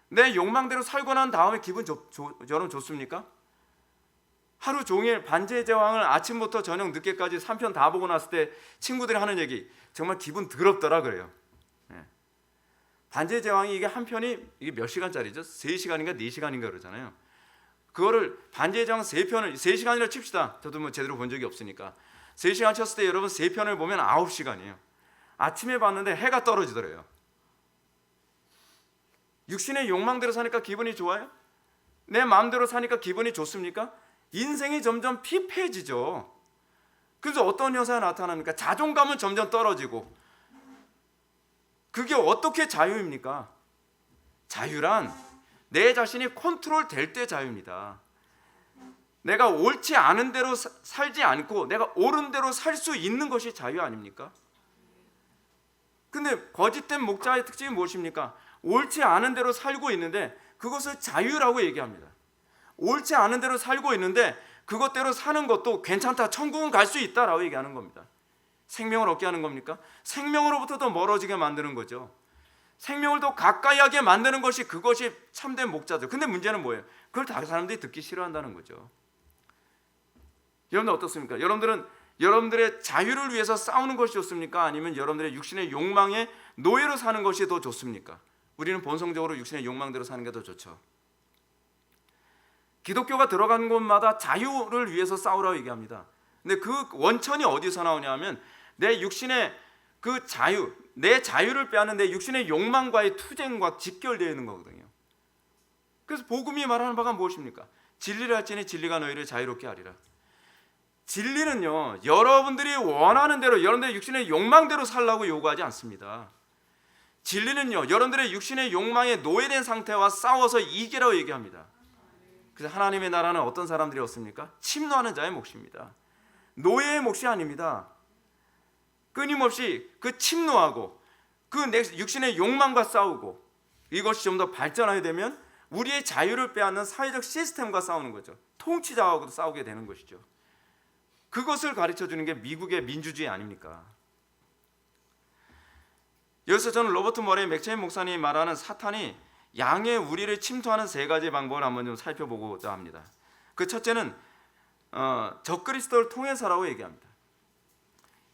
내 욕망대로 살고 난 다음에 기분 여러분 좋습니까? 하루 종일 반지의 제왕을 아침부터 저녁 늦게까지 3편 다 보고 났을 때 친구들이 하는 얘기 정말 기분 더럽더라 그래요. 반지의 제왕이 이게 한 편이 이게 몇 시간짜리죠? 3시간인가 4시간인가 그러잖아요. 그거를 반지의 제왕 3편을 3시간이라 칩시다. 저도 뭐 제대로 본 적이 없으니까 3시간 쳤을 때 여러분 3편을 보면 9시간이에요. 아침에 봤는데 해가 떨어지더래요. 육신의 욕망대로 사니까 기분이 좋아요? 내 마음대로 사니까 기분이 좋습니까? 인생이 점점 피폐해지죠. 그래서 어떤 현상이 나타납니까? 자존감은 점점 떨어지고. 그게 어떻게 자유입니까? 자유란 내 자신이 컨트롤 될 때 자유입니다. 내가 옳지 않은 대로 살지 않고 내가 옳은 대로 살 수 있는 것이 자유 아닙니까? 근데 거짓된 목자의 특징이 무엇입니까? 옳지 않은 대로 살고 있는데 그것을 자유라고 얘기합니다. 옳지 않은 대로 살고 있는데 그것대로 사는 것도 괜찮다, 천국은 갈 수 있다라고 얘기하는 겁니다. 생명을 얻게 하는 겁니까? 생명으로부터 더 멀어지게 만드는 거죠. 생명을 더 가까이 하게 만드는 것이 그것이 참된 목자죠. 근데 문제는 뭐예요? 그걸 다른 사람들이 듣기 싫어한다는 거죠. 여러분들 어떻습니까? 여러분들은 여러분들의 자유를 위해서 싸우는 것이 좋습니까? 아니면 여러분들의 육신의 욕망의 노예로 사는 것이 더 좋습니까? 우리는 본성적으로 육신의 욕망대로 사는 게 더 좋죠. 기독교가 들어간 곳마다 자유를 위해서 싸우라고 얘기합니다. 근데 그 원천이 어디서 나오냐 하면 내 육신의 그 자유, 내 자유를 빼앗는 내 육신의 욕망과의 투쟁과 직결되어 있는 거거든요. 그래서 복음이 말하는 바가 무엇입니까? 진리를 할지니 진리가 너희를 자유롭게 하리라. 진리는요, 여러분들이 원하는 대로 여러분들의 육신의 욕망대로 살라고 요구하지 않습니다. 진리는요, 여러분들의 육신의 욕망에 노예된 상태와 싸워서 이기라고 얘기합니다. 그래서 하나님의 나라는 어떤 사람들이 얻습니까? 침노하는 자의 몫입니다. 노예의 몫이 아닙니다. 끊임없이 그 침노하고 그 내 육신의 욕망과 싸우고 이것이 좀 더 발전하게 되면 우리의 자유를 빼앗는 사회적 시스템과 싸우는 거죠. 통치자하고도 싸우게 되는 것이죠. 그것을 가르쳐주는 게 미국의 민주주의 아닙니까? 여기서 저는 로버트 머레이 맥체인 목사님이 말하는 사탄이 양의 우리를 침투하는 3가지 방법을 한번 좀 살펴보고자 합니다. 그 첫째는 적그리스도를 통해서라고 얘기합니다.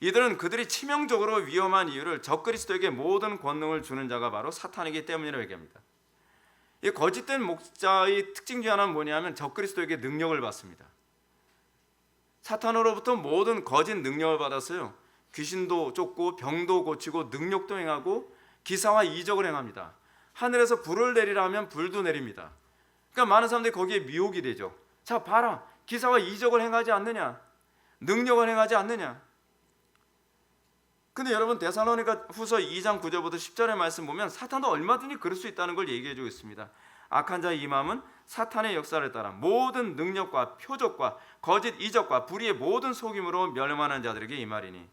이들은 그들이 치명적으로 위험한 이유를 적그리스도에게 모든 권능을 주는 자가 바로 사탄이기 때문이라고 얘기합니다. 이 거짓된 목자의 특징 중 하나는 뭐냐면 적그리스도에게 능력을 받습니다. 사탄으로부터 모든 거짓 능력을 받았어요. 귀신도 쫓고 병도 고치고 능력도 행하고 기사와 이적을 행합니다. 하늘에서 불을 내리라 하면 불도 내립니다. 그러니까 많은 사람들이 거기에 미혹이 되죠. 자 봐라, 기사와 이적을 행하지 않느냐, 능력을 행하지 않느냐. 근데 여러분 데살로니가 후서 2장 9절부터 10절의 말씀 보면 사탄도 얼마든지 그럴 수 있다는 걸 얘기해 주고 있습니다. 악한 자의 이 마음은 사탄의 역사를 따라 모든 능력과 표적과 거짓 이적과 불의의 모든 속임으로 멸망하는 자들에게 이 말이니.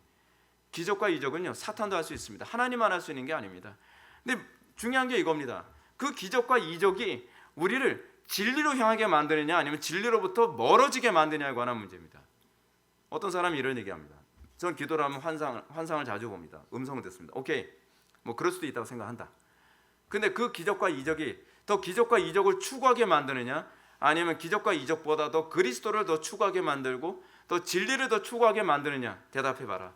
기적과 이적은요, 사탄도 할 수 있습니다. 하나님만 할 수 있는 게 아닙니다. 근데 중요한 게 이겁니다. 그 기적과 이적이 우리를 진리로 향하게 만드느냐 아니면 진리로부터 멀어지게 만드냐에 관한 문제입니다. 어떤 사람이 이런 얘기합니다. 전 기도를 하면 환상을 자주 봅니다. 음성을 듣습니다. 오케이, 뭐 그럴 수도 있다고 생각한다. 근데 그 기적과 이적이 더 기적과 이적을 추구하게 만드느냐 아니면 기적과 이적보다 더 그리스도를 더 추구하게 만들고 더 진리를 더 추구하게 만드느냐? 대답해 봐라.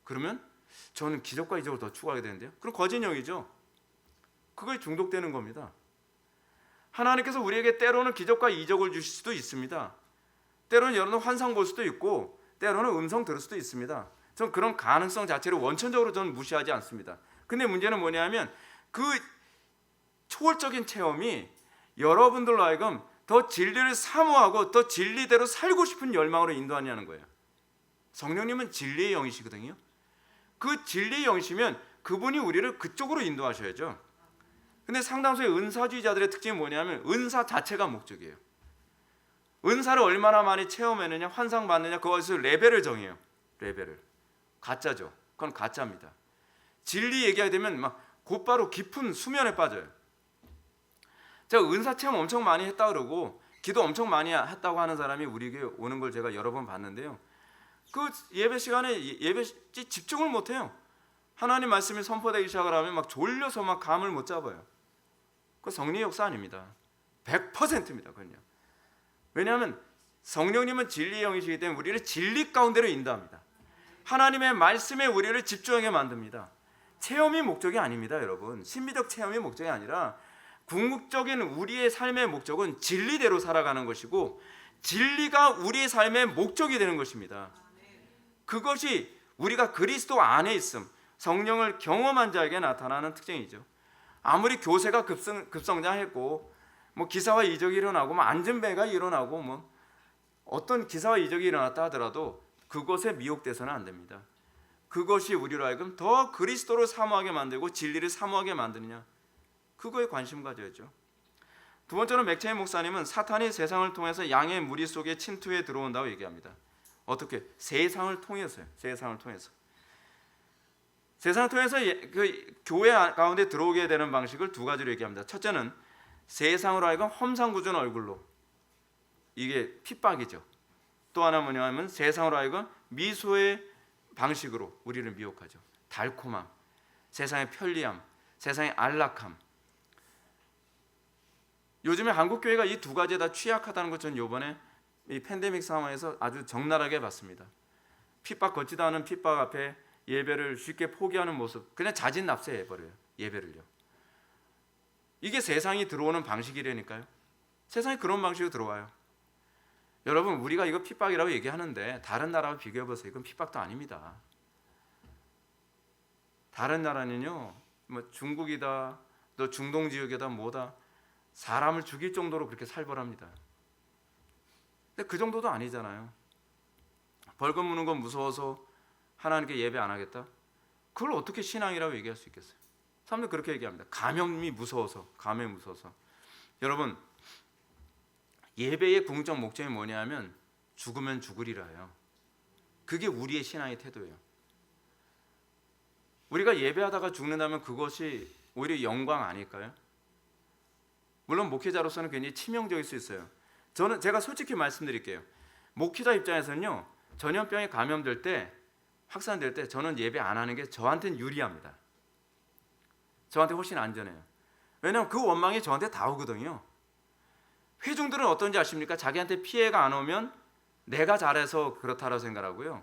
그러면 저는 기적과 이적을 더 추구하게 되는데요. 그럼 거짓령이죠. 그거에 중독되는 겁니다. 하나님께서 우리에게 때로는 기적과 이적을 주실 수도 있습니다. 때로는 여러분 환상 볼 수도 있고 때로는 음성 들을 수도 있습니다. 전 그런 가능성 자체를 원천적으로 저는 무시하지 않습니다. 근데 문제는 뭐냐면 그 초월적인 체험이 여러분들로 하여금 더 진리를 사모하고 더 진리대로 살고 싶은 열망으로 인도하냐는 거예요. 성령님은 진리의 영이시거든요. 그 진리의 영이시면 그분이 우리를 그쪽으로 인도하셔야죠. 근데 상당수의 은사주의자들의 특징이 뭐냐면 은사 자체가 목적이에요. 은사를 얼마나 많이 체험했느냐, 환상 받느냐, 그것에서 레벨을 정해요. 레벨을. 가짜죠. 그건 가짜입니다. 진리 얘기하게 되면 막 곧바로 깊은 수면에 빠져요. 제가 은사 체험 엄청 많이 했다 그러고 기도 엄청 많이 했다고 하는 사람이 우리에게 오는 걸 제가 여러 번 봤는데요. 그 예배 시간에 예배 집중을 못 해요. 하나님 말씀이 선포되기 시작을 하면 막 졸려서 막 감을 못 잡아요. 그 성령의 역사 아닙니다. 100%입니다. 그건요. 왜냐하면 성령님은 진리의 영이시기 때문에 우리를 진리 가운데로 인도합니다. 하나님의 말씀에 우리를 집중하게 만듭니다. 체험이 목적이 아닙니다, 여러분. 신비적 체험이 목적이 아니라 궁극적인 우리의 삶의 목적은 진리대로 살아가는 것이고 진리가 우리의 삶의 목적이 되는 것입니다. 그것이 우리가 그리스도 안에 있음, 성령을 경험한 자에게 나타나는 특징이죠. 아무리 교세가 급성장했고 뭐 기사와 이적이 일어나고 뭐 안전배가 일어나고 뭐 어떤 기사와 이적이 일어났다 하더라도 그것에 미혹돼서는 안 됩니다. 그것이 우리로 하여금 더 그리스도를 사모하게 만들고 진리를 사모하게 만드느냐, 그거에 관심 가져야죠. 두 번째로 맥체인 목사님은 사탄이 세상을 통해서 양의 무리 속에 침투해 들어온다고 얘기합니다. 어떻게? 세상을 통해서요. 세상을 통해서 그 교회 가운데 들어오게 되는 방식을 두 가지로 얘기합니다. 첫째는 세상으로 하여금 험상궂은 얼굴로, 이게 핍박이죠. 또 하나 뭐냐면 세상으로 하여금 미소의 방식으로 우리를 미혹하죠. 달콤함, 세상의 편리함, 세상의 안락함. 요즘에 한국 교회가 이 두 가지에 다 취약하다는 것 저는 이번에 이 팬데믹 상황에서 아주 적나라하게 봤습니다. 핍박 걷지도 않은 핍박 앞에 예배를 쉽게 포기하는 모습, 그냥 자진납세해 버려요. 예배를요. 이게 세상이 들어오는 방식이라니까요. 세상이 그런 방식으로 들어와요. 여러분, 우리가 이거 핍박이라고 얘기하는데 다른 나라와 비교해 보세요. 이건 핍박도 아닙니다. 다른 나라는요, 뭐 중국이다, 또 중동 지역이다, 뭐다, 사람을 죽일 정도로 그렇게 살벌합니다. 근데 그 정도도 아니잖아요. 벌금 무는 건 무서워서 하나님께 예배 안 하겠다? 그걸 어떻게 신앙이라고 얘기할 수 있겠어요? 사람들 그렇게 얘기합니다. 감염이 무서워서, 감염이 무서워서. 여러분, 예배의 궁극적 목적이 뭐냐면 죽으면 죽으리라요. 그게 우리의 신앙의 태도예요. 우리가 예배하다가 죽는다면 그것이 오히려 영광 아닐까요? 물론 목회자로서는 굉장히 치명적일 수 있어요. 제가 솔직히 말씀드릴게요. 목회자 입장에서는요, 전염병에 감염될 때, 확산될 때 저는 예배 안 하는 게 저한테는 유리합니다. 저한테 훨씬 안전해요. 왜냐하면 그 원망이 저한테 다 오거든요. 회중들은 어떤지 아십니까? 자기한테 피해가 안 오면 내가 잘해서 그렇다고 생각하고요.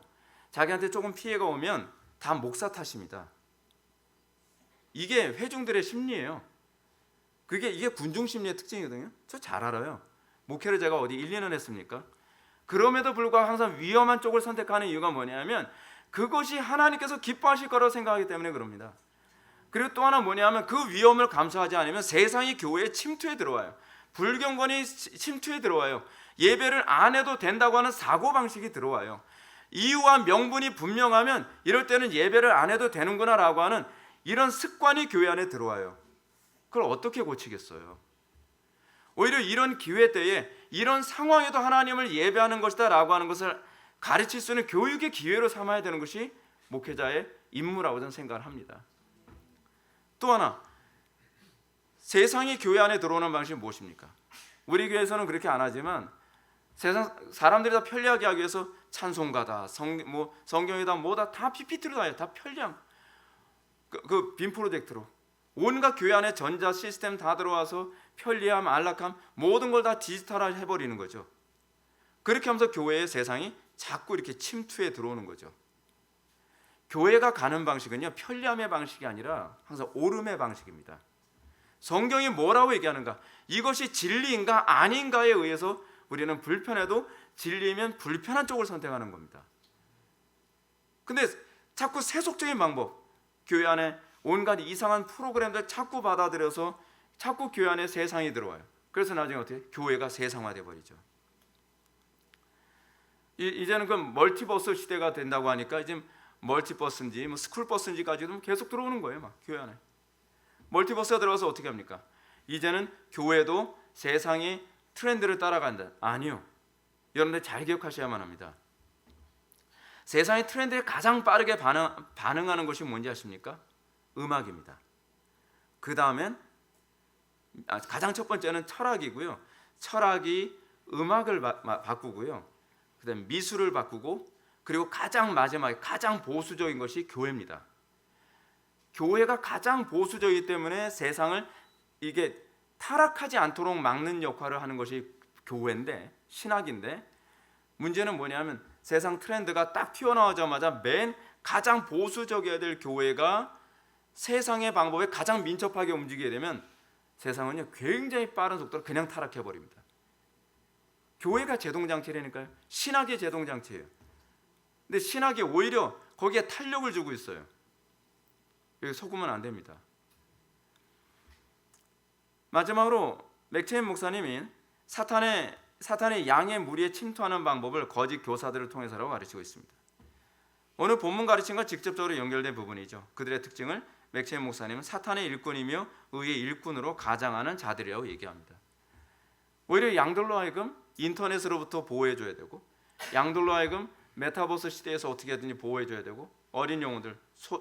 자기한테 조금 피해가 오면 다 목사 탓입니다. 이게 회중들의 심리예요. 이게 군중 심리의 특징이거든요. 저 잘 알아요. 목회를 제가 어디 1, 2년 했습니까? 그럼에도 불구하고 항상 위험한 쪽을 선택하는 이유가 뭐냐면 그것이 하나님께서 기뻐하실 거라고 생각하기 때문에 그럽니다. 그리고 또 하나 뭐냐면 그 위험을 감수하지 않으면 세상이 교회에 침투해 들어와요. 불경건이 침투해 들어와요. 예배를 안 해도 된다고 하는 사고방식이 들어와요. 이유와 명분이 분명하면 이럴 때는 예배를 안 해도 되는구나 라고 하는 이런 습관이 교회 안에 들어와요. 그걸 어떻게 고치겠어요? 오히려 이런 기회 때에 이런 상황에도 하나님을 예배하는 것이다 라고 하는 것을 가르칠 수 있는 교육의 기회로 삼아야 되는 것이 목회자의 임무라고 저는 생각을 합니다. 또 하나, 세상이 교회 안에 들어오는 방식이 무엇입니까? 우리 교회에서는 그렇게 안 하지만 세상 사람들이 다 편리하게 하기 위해서 찬송가다, 성경이다, 뭐다 다 PPT로 다 해요. 다 편리함. 그 빔 프로젝트로 온갖 교회 안에 전자 시스템 다 들어와서 편리함, 안락함 모든 걸 다 디지털화 해버리는 거죠. 그렇게 하면서 교회의 세상이 자꾸 이렇게 침투해 들어오는 거죠. 교회가 가는 방식은요, 편리함의 방식이 아니라 항상 옳음의 방식입니다. 성경이 뭐라고 얘기하는가? 이것이 진리인가 아닌가에 의해서 우리는 불편해도 진리면 불편한 쪽을 선택하는 겁니다. 근데 자꾸 세속적인 방법, 교회 안에 온갖 이상한 프로그램들 자꾸 받아들여서 자꾸 교회 안에 세상이 들어와요. 그래서 나중에 어떻게? 교회가 세상화돼 버리죠. 이제는 그 멀티버스 시대가 된다고 하니까 이제 멀티버스인지 뭐 스쿨버스인지까지도 계속 들어오는 거예요, 막 교회 안에. 멀티버스가 들어와서 어떻게 합니까? 이제는 교회도 세상의 트렌드를 따라간다. 아니요. 여러분들 잘 기억하셔야만 합니다. 세상의 트렌드에 가장 빠르게 반응하는 것이 뭔지 아십니까? 음악입니다. 그 다음엔 가장 첫 번째는 철학이고요. 철학이 음악을 바꾸고요. 그 다음에 미술을 바꾸고, 그리고 가장 마지막에 가장 보수적인 것이 교회입니다. 교회가 가장 보수적이기 때문에 세상을 이게 타락하지 않도록 막는 역할을 하는 것이 교회인데, 신학인데, 문제는 뭐냐면 세상 트렌드가 딱 튀어나오자마자 맨 가장 보수적이어야 될 교회가 세상의 방법에 가장 민첩하게 움직이게 되면 세상은요 굉장히 빠른 속도로 그냥 타락해 버립니다. 교회가 제동장치라니까요. 신학이 제동장치예요. 근데 신학이 오히려 거기에 탄력을 주고 있어요. 여기 속으면 안 됩니다. 마지막으로 맥체인 목사님이 사탄의 양의 무리에 침투하는 방법을 거짓 교사들을 통해서라고 가르치고 있습니다. 오늘 본문 가르침과 직접적으로 연결된 부분이죠. 그들의 특징을 맥체인 목사님은 사탄의 일꾼이며 의의 일꾼으로 가장하는 자들이라고 얘기합니다. 오히려 양들로 하여금 인터넷으로부터 보호해줘야 되고, 양들로 하여금 메타버스 시대에서 어떻게든지 보호해줘야 되고, 어린 영혼들,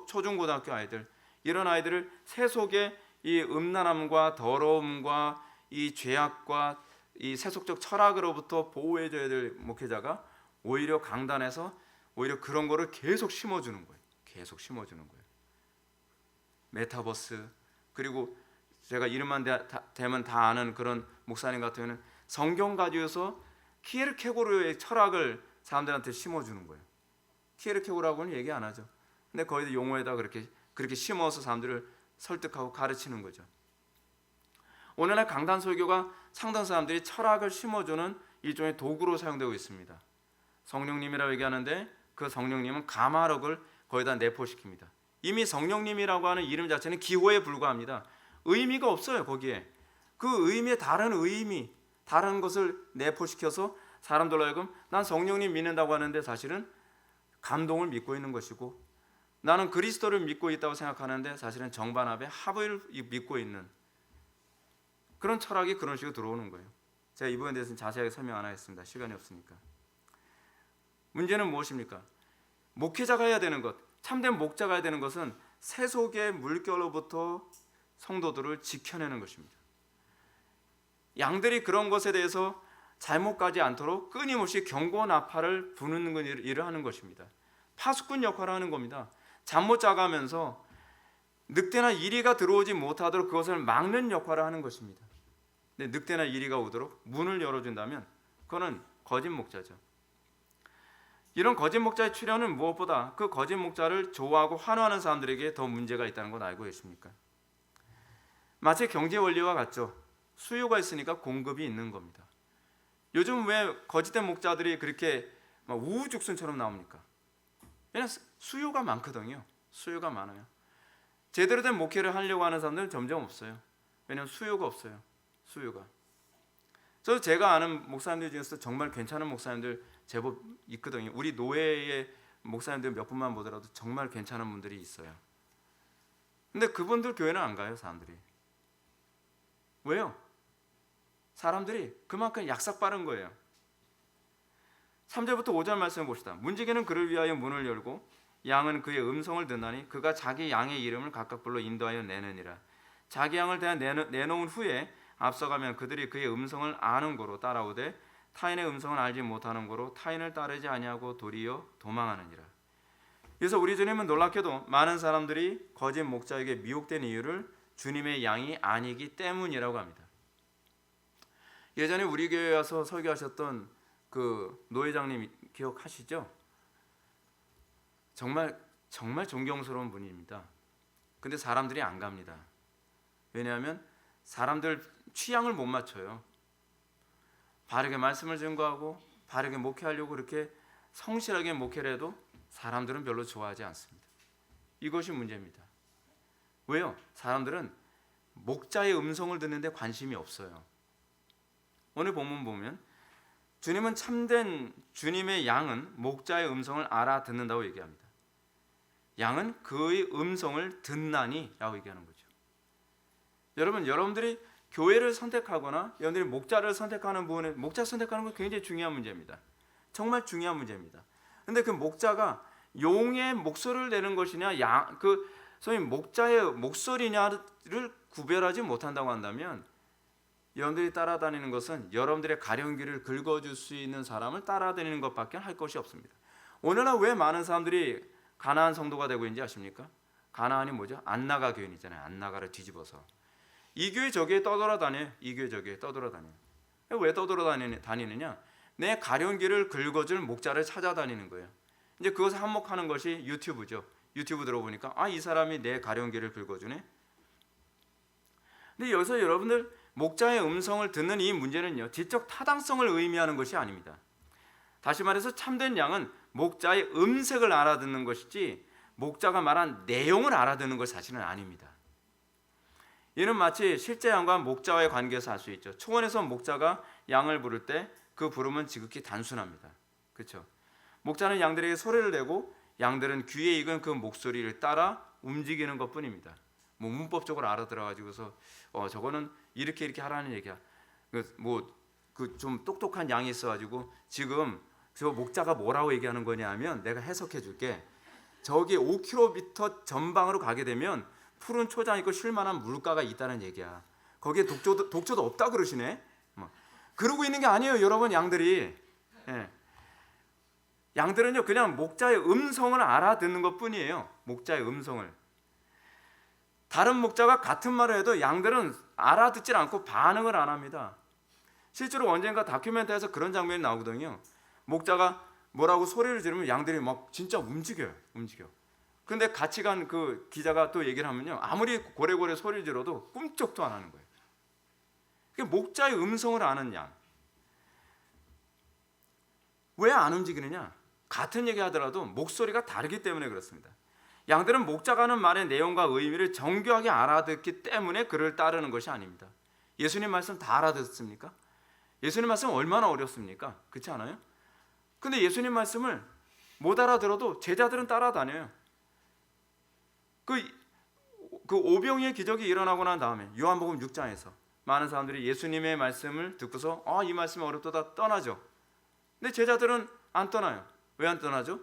초중고등학교 아이들, 이런 아이들을 세속의 이 음란함과 더러움과 이 죄악과 이 세속적 철학으로부터 보호해줘야 될 목회자가 오히려 강단에서 오히려 그런 거를 계속 심어주는 거예요. 계속 심어주는 거예요. 메타버스, 그리고 제가 이름만 대면 다 아는 그런 목사님 같은 경우는 성경 가지고서 키에르케고르의 철학을 사람들한테 심어주는 거예요. 키에르케고르라고는 얘기 안 하죠. 근데 거기도 용어에다 그렇게 심어서 사람들을 설득하고 가르치는 거죠. 오늘날 강단 설교가 상당 사람들이 철학을 심어주는 일종의 도구로 사용되고 있습니다. 성령님이라고 얘기하는데 그 성령님은 가마력을 거기다 내포시킵니다. 이미 성령님이라고 하는 이름 자체는 기호에 불과합니다. 의미가 없어요. 거기에 그 의미의 다른 의미, 다른 것을 내포시켜서 사람들로 하여금 난 성령님 믿는다고 하는데 사실은 감동을 믿고 있는 것이고, 나는 그리스도를 믿고 있다고 생각하는데 사실은 정반합의 합을 믿고 있는 그런 철학이 그런 식으로 들어오는 거예요. 제가 이 부분에 대해서는 자세하게 설명 안 하겠습니다. 시간이 없으니까. 문제는 무엇입니까? 목회자가 해야 되는 것, 참된 목자가 해야 되는 것은 세속의 물결로부터 성도들을 지켜내는 것입니다. 양들이 그런 것에 대해서 잘못 가지 않도록 끊임없이 경고 나팔을 부는 일을 하는 것입니다. 파수꾼 역할을 하는 겁니다. 잠 못 자가면서 늑대나 이리가 들어오지 못하도록 그것을 막는 역할을 하는 것입니다. 근데 늑대나 이리가 오도록 문을 열어준다면 그거는 거짓 목자죠. 이런 거짓 목자의 출현은 무엇보다 그 거짓 목자를 좋아하고 환호하는 사람들에게 더 문제가 있다는 건 알고 계십니까? 마치 경제 원리와 같죠. 수요가 있으니까 공급이 있는 겁니다. 요즘 왜 거짓된 목자들이 그렇게 우후죽순처럼 나옵니까? 왜냐하면 수요가 많거든요. 수요가 많아요. 제대로 된 목회를 하려고 하는 사람들은 점점 없어요. 왜냐하면 수요가 없어요. 수요가. 저도 제가 아는 목사님들 중에서 정말 괜찮은 목사님들 제법 있거든요. 우리 노회의 목사님들 몇 분만 보더라도 정말 괜찮은 분들이 있어요. 근데 그분들 교회는 안 가요, 사람들이. 왜요? 사람들이 그만큼 약삭 빠른 거예요. 3절부터 5절 말씀을 봅시다. 문지기는 그를 위하여 문을 열고 양은 그의 음성을 듣나니 그가 자기 양의 이름을 각각 불러 인도하여 내느니라. 자기 양을 대한 내놓은 후에 앞서가면 그들이 그의 음성을 아는 고로 따라오되 타인의 음성을 알지 못하는 고로 타인을 따르지 아니하고 도리어 도망하느니라. 그래서 우리 주님은 놀랍게도 많은 사람들이 거짓 목자에게 미혹된 이유를 주님의 양이 아니기 때문이라고 합니다. 예전에 우리 교회에 와서 설교하셨던 그 노 회장님 기억하시죠? 정말 존경스러운 분입니다. 근데 사람들이 안 갑니다. 왜냐하면 사람들 취향을 못 맞춰요. 바르게 말씀을 증거하고 바르게 목회하려고 그렇게 성실하게 목회를 해도 사람들은 별로 좋아하지 않습니다. 이것이 문제입니다. 왜요? 사람들은 목자의 음성을 듣는데 관심이 없어요. 오늘 본문 보면 주님은 참된 주님의 양은 목자의 음성을 알아듣는다고 얘기합니다. 양은 그의 음성을 듣나니 라고 얘기하는 거죠. 여러분들이 교회를 선택하거나 여러분들이 목자를 선택하는 부분에 목자 선택하는 건 굉장히 중요한 문제입니다. 정말 중요한 문제입니다. 근데 그 목자가 용의 목소리를 내는 것이냐 소위 목자의 목소리냐를 구별하지 못한다고 한다면 여러분들이 따라다니는 것은 여러분들의 가령귀를 긁어줄 수 있는 사람을 따라다니는 것밖에 할 것이 없습니다. 오늘날 왜 많은 사람들이 가나안 성도가 되고 있는지 아십니까? 가나안이 뭐죠? 안나가 교인이잖아요. 안나가를 뒤집어서 이 교회 저 교회 떠돌아다녀요. 이 교회 저 교회 떠돌아다녀요. 왜 떠돌아다니느냐? 내 가령귀를 긁어줄 목자를 찾아다니는 거예요. 이제 그것을 한몫하는 것이 유튜브죠. 유튜브 들어보니까 이 사람이 내 가령귀를 긁어주네. 근데 여기서 여러분들 목자의 음성을 듣는 이 문제는요, 지적 타당성을 의미하는 것이 아닙니다. 다시 말해서 참된 양은 목자의 음색을 알아듣는 것이지 목자가 말한 내용을 알아듣는 것 사실은 아닙니다. 이는 마치 실제 양과 목자와의 관계에서 알 수 있죠. 초원에서 목자가 양을 부를 때 그 부름은 지극히 단순합니다. 그렇죠? 목자는 양들에게 소리를 내고 양들은 귀에 익은 그 목소리를 따라 움직이는 것뿐입니다. 뭐 문법적으로 알아들어가지고서 저거는 이렇게 하라는 얘기야. 그 좀 똑똑한 양이 있어가지고 지금 저 목자가 뭐라고 얘기하는 거냐면 내가 해석해 줄게. 저기 5km 전방으로 가게 되면 푸른 초장 있고 쉴만한 물가가 있다는 얘기야. 거기에 독초도 없다 그러시네. 그러고 있는 게 아니에요, 여러분. 양들이 양들은요 그냥 목자의 음성을 알아듣는 것뿐이에요. 목자의 음성을. 다른 목자가 같은 말을 해도 양들은 알아듣질 않고 반응을 안 합니다. 실제로 언젠가 다큐멘터리에서 그런 장면이 나오거든요. 목자가 뭐라고 소리를 지르면 양들이 막 진짜 움직여. 근데 같이 간 그 기자가 또 얘기를 하면요, 아무리 고래고래 소리를 질러도 꿈쩍도 안 하는 거예요. 그게 목자의 음성을 아는 양. 왜 안 움직이느냐? 같은 얘기 하더라도 목소리가 다르기 때문에 그렇습니다. 양들은 목자가 하는 말의 내용과 의미를 정교하게 알아듣기 때문에 그를 따르는 것이 아닙니다. 예수님 말씀 다 알아듣습니까? 예수님 말씀 얼마나 어렵습니까? 그렇지 않아요? 근데 예수님 말씀을 못 알아들어도 제자들은 따라다녀요. 그 오병이의 기적이 일어나고 난 다음에 요한복음 6장에서 많은 사람들이 예수님의 말씀을 듣고서 이 말씀이 어렵다 떠나죠. 근데 제자들은 안 떠나요. 왜 안 떠나죠?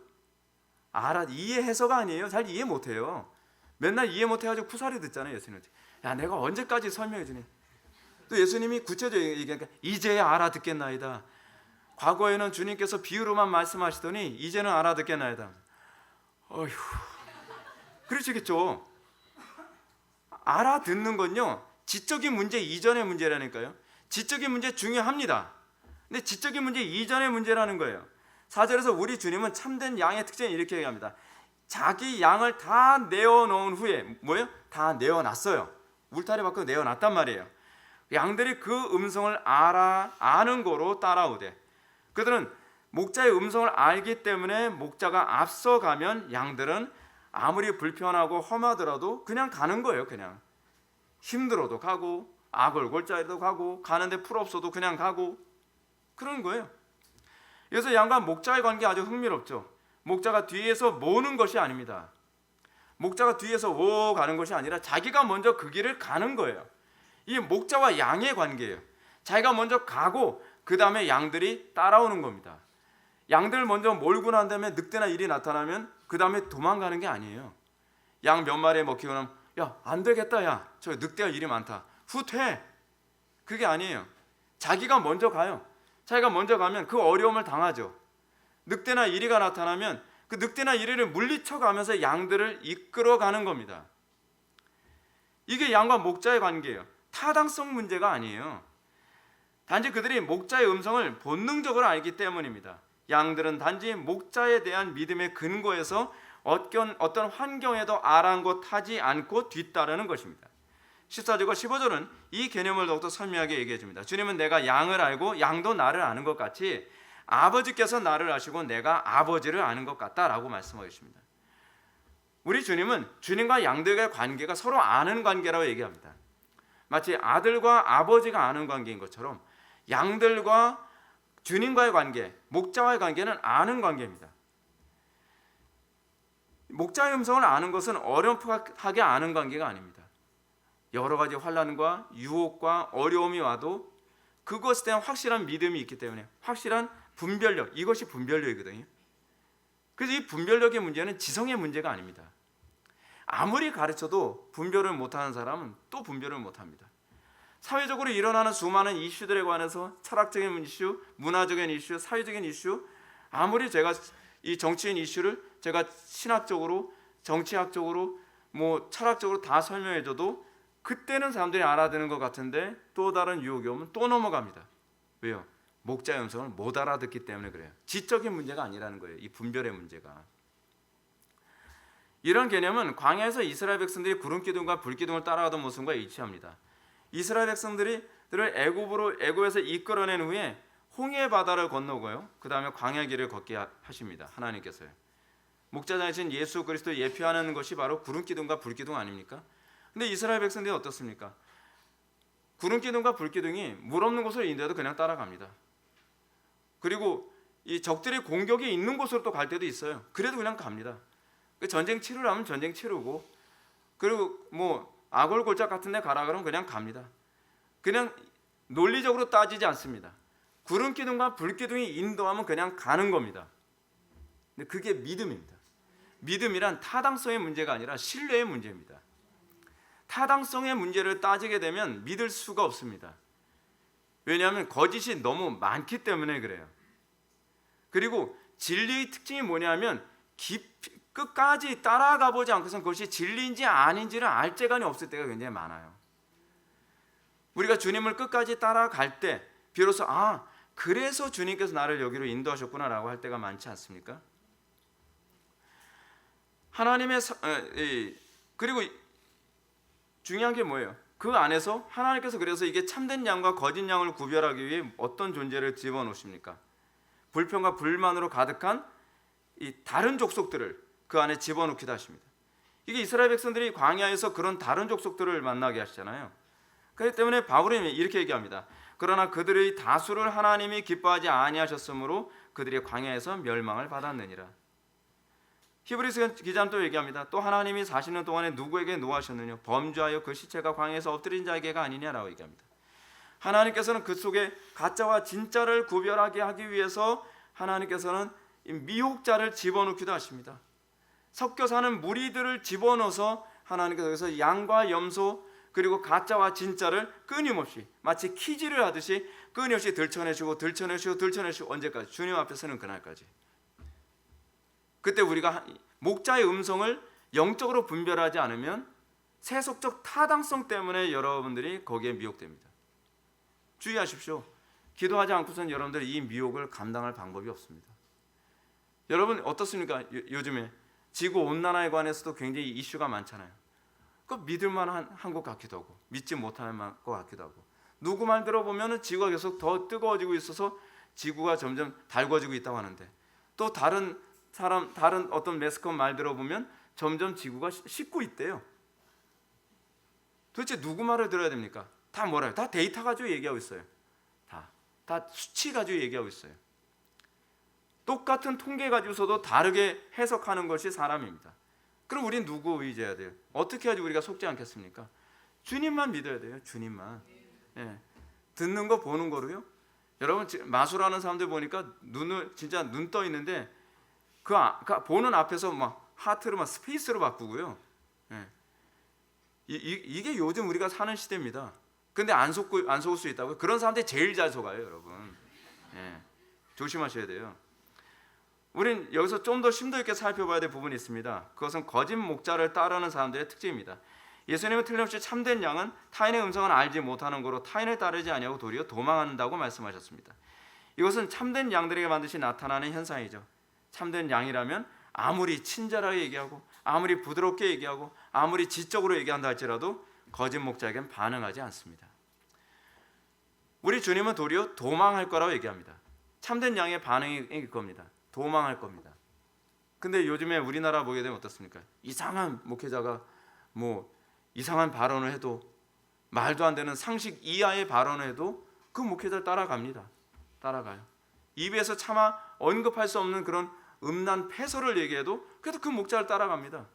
이해해서가 아니에요. 잘 이해 못해요. 맨날 이해 못해가지고 쿠사리 듣잖아요. 예수님한테. 야, 내가 언제까지 설명해 주니? 또 예수님이 구체적으로 얘기하니까 이제야 알아듣겠나이다. 과거에는 주님께서 비유로만 말씀하시더니 이제는 알아듣겠나이다. 어휴, 그러시겠죠. 알아듣는 건요, 지적인 문제 이전의 문제라니까요. 지적인 문제 중요합니다. 근데 지적인 문제 이전의 문제라는 거예요. 4절에서 우리 주님은 참된 양의 특징을 이렇게 얘기합니다. 자기 양을 다 내어놓은 후에 다 내어놨어요. 울타리 밖으로 내어놨단 말이에요. 양들이 그 음성을 아는 거로 따라오되, 그들은 목자의 음성을 알기 때문에 목자가 앞서가면 양들은 아무리 불편하고 험하더라도 그냥 가는 거예요. 그냥 힘들어도 가고 아골골짜리도 가고 가는데 풀 없어도 그냥 가고 그런 거예요. 그래서 양과 목자의 관계 아주 흥미롭죠. 목자가 뒤에서 모는 것이 아닙니다. 목자가 뒤에서 오 가는 것이 아니라 자기가 먼저 그 길을 가는 거예요. 이 목자와 양의 관계예요. 자기가 먼저 가고 그 다음에 양들이 따라오는 겁니다. 양들 먼저 몰고 난 다음에 늑대나 일이 나타나면 그 다음에 도망가는 게 아니에요. 양 몇 마리에 먹히고 나면 야, 안 되겠다, 야, 저 늑대가 일이 많다, 후퇴. 그게 아니에요. 자기가 먼저 가요. 자기가 먼저 가면 그 어려움을 당하죠. 늑대나 이리가 나타나면 그 늑대나 이리를 물리쳐 가면서 양들을 이끌어 가는 겁니다. 이게 양과 목자의 관계예요. 타당성 문제가 아니에요. 단지 그들이 목자의 음성을 본능적으로 알기 때문입니다. 양들은 단지 목자에 대한 믿음의 근거에서 어떤 환경에도 아랑곳하지 않고 뒤따르는 것입니다. 14절과 15절은 이 개념을 더욱더 선명하게 얘기해 줍니다. 주님은 내가 양을 알고 양도 나를 아는 것 같이 아버지께서 나를 아시고 내가 아버지를 아는 것 같다라고 말씀하고 있습니다. 우리 주님은 주님과 양들과의 관계가 서로 아는 관계라고 얘기합니다. 마치 아들과 아버지가 아는 관계인 것처럼 양들과 주님과의 관계, 목자와의 관계는 아는 관계입니다. 목자의 음성을 아는 것은 어렴풋하게 아는 관계가 아닙니다. 여러 가지 환난과 유혹과 어려움이 와도 그것에 대한 확실한 믿음이 있기 때문에 확실한 분별력, 이것이 분별력이거든요. 그래서 이 분별력의 문제는 지성의 문제가 아닙니다. 아무리 가르쳐도 분별을 못하는 사람은 또 분별을 못합니다. 사회적으로 일어나는 수많은 이슈들에 관해서 철학적인 이슈, 문화적인 이슈, 사회적인 이슈, 아무리 제가 이 정치인 이슈를 제가 신학적으로, 정치학적으로, 철학적으로 다 설명해줘도 그때는 사람들이 알아듣는 것 같은데 또 다른 유혹이 오면 또 넘어갑니다. 왜요? 목자의 음성을 못 알아듣기 때문에 그래요. 지적인 문제가 아니라는 거예요. 이 분별의 문제가. 이런 개념은 광야에서 이스라엘 백성들이 구름 기둥과 불 기둥을 따라가던 모습과 일치합니다. 이스라엘 백성들을 애굽에서 이끌어낸 후에 홍해 바다를 건너고요. 그 다음에 광야 길을 걷게 하십니다. 하나님께서요. 목자장이신 예수 그리스도 예표하는 것이 바로 구름 기둥과 불 기둥 아닙니까? 근데 이스라엘 백성들이 어떻습니까? 구름 기둥과 불 기둥이 물 없는 곳을 인도해도 그냥 따라갑니다. 그리고 이 적들의 공격이 있는 곳으로 또 갈 때도 있어요. 그래도 그냥 갑니다. 전쟁 치르라면 전쟁 치르고, 그리고 아골골짝 같은 데 가라 그러면 그냥 갑니다. 그냥 논리적으로 따지지 않습니다. 구름 기둥과 불 기둥이 인도하면 그냥 가는 겁니다. 근데 그게 믿음입니다. 믿음이란 타당성의 문제가 아니라 신뢰의 문제입니다. 타당성의 문제를 따지게 되면 믿을 수가 없습니다. 왜냐하면 거짓이 너무 많기 때문에 그래요. 그리고 진리의 특징이 뭐냐면 끝까지 따라가 보지 않고선 그것이 진리인지 아닌지를 알 재간이 없을 때가 굉장히 많아요. 우리가 주님을 끝까지 따라갈 때 비로소 그래서 주님께서 나를 여기로 인도하셨구나라고 할 때가 많지 않습니까? 그리고 중요한 게 뭐예요? 그 안에서 하나님께서 그래서 이게 참된 양과 거짓 양을 구별하기 위해 어떤 존재를 집어넣으십니까? 불평과 불만으로 가득한 이 다른 족속들을 그 안에 집어넣기도 하십니다. 이게 이스라엘 백성들이 광야에서 그런 다른 족속들을 만나게 하시잖아요. 그렇기 때문에 바울은 이렇게 얘기합니다. 그러나 그들의 다수를 하나님이 기뻐하지 아니하셨으므로 그들이 광야에서 멸망을 받았느니라. 히브리서 기자는 또 얘기합니다. 또 하나님이 40년 동안에 누구에게 노하셨느냐? 범죄하여 그 시체가 광야에서 엎드린 자에게가 아니냐라고 얘기합니다. 하나님께서는 그 속에 가짜와 진짜를 구별하게 하기 위해서 하나님께서는 미혹자를 집어넣기도 하십니다. 섞여 사는 무리들을 집어넣어서 하나님께서 여기서 양과 염소 그리고 가짜와 진짜를 끊임없이 마치 키질을 하듯이 끊임없이 들춰내시고 언제까지? 주님 앞에 서는 그날까지. 그때 우리가 목자의 음성을 영적으로 분별하지 않으면 세속적 타당성 때문에 여러분들이 거기에 미혹됩니다. 주의하십시오. 기도하지 않고선 여러분들이 이 미혹을 감당할 방법이 없습니다. 여러분 어떻습니까? 요즘에 지구온난화에 관해서도 굉장히 이슈가 많잖아요. 그 믿을만한 것 같기도 하고 믿지 못할 것 같기도 하고, 누구 말 들어보면 지구가 계속 더 뜨거워지고 있어서 지구가 점점 달궈지고 있다고 하는데, 또 다른 어떤 매스컴 말 들어보면 점점 지구가 식고 있대요. 도대체 누구 말을 들어야 됩니까? 다 뭐라요? 다 데이터 가지고 얘기하고 있어요. 다 수치 가지고 얘기하고 있어요. 똑같은 통계 가지고서도 다르게 해석하는 것이 사람입니다. 그럼 우린 누구 의지해야 돼요? 어떻게 하지 우리가 속지 않겠습니까? 주님만 믿어야 돼요. 주님만. 듣는 거 보는 거로요. 여러분 마술하는 사람들 보니까 진짜 눈 떠 있는데 그 보는 앞에서 막 하트로 막 스페이스로 바꾸고요. 이게 요즘 우리가 사는 시대입니다. 근데 안 속을 수 있다고요? 그런 사람들이 제일 잘 속아요, 여러분. 조심하셔야 돼요. 우린 여기서 좀 더 심도 있게 살펴봐야 될 부분이 있습니다. 그것은 거짓 목자를 따르는 사람들의 특징입니다. 예수님은 틀림없이 참된 양은 타인의 음성을 알지 못하는 거로 타인을 따르지 아니하고 도리어 도망한다고 말씀하셨습니다. 이것은 참된 양들에게 반드시 나타나는 현상이죠. 참된 양이라면 아무리 친절하게 얘기하고 아무리 부드럽게 얘기하고 아무리 지적으로 얘기한다 할지라도 거짓 목자에겐 반응하지 않습니다. 우리 주님은 도리어 도망할 거라고 얘기합니다. 참된 양의 반응이 겁니다. 도망할 겁니다. 근데 요즘에 우리나라 보게 되면 어떻습니까? 이상한 목회자가 이상한 발언을 해도, 말도 안 되는 상식 이하의 발언을 해도 그 목회자를 따라갑니다. 따라가요. 입에서 차마 언급할 수 없는 그런 음란 패설을 얘기해도 그래도 그 목자를 따라갑니다.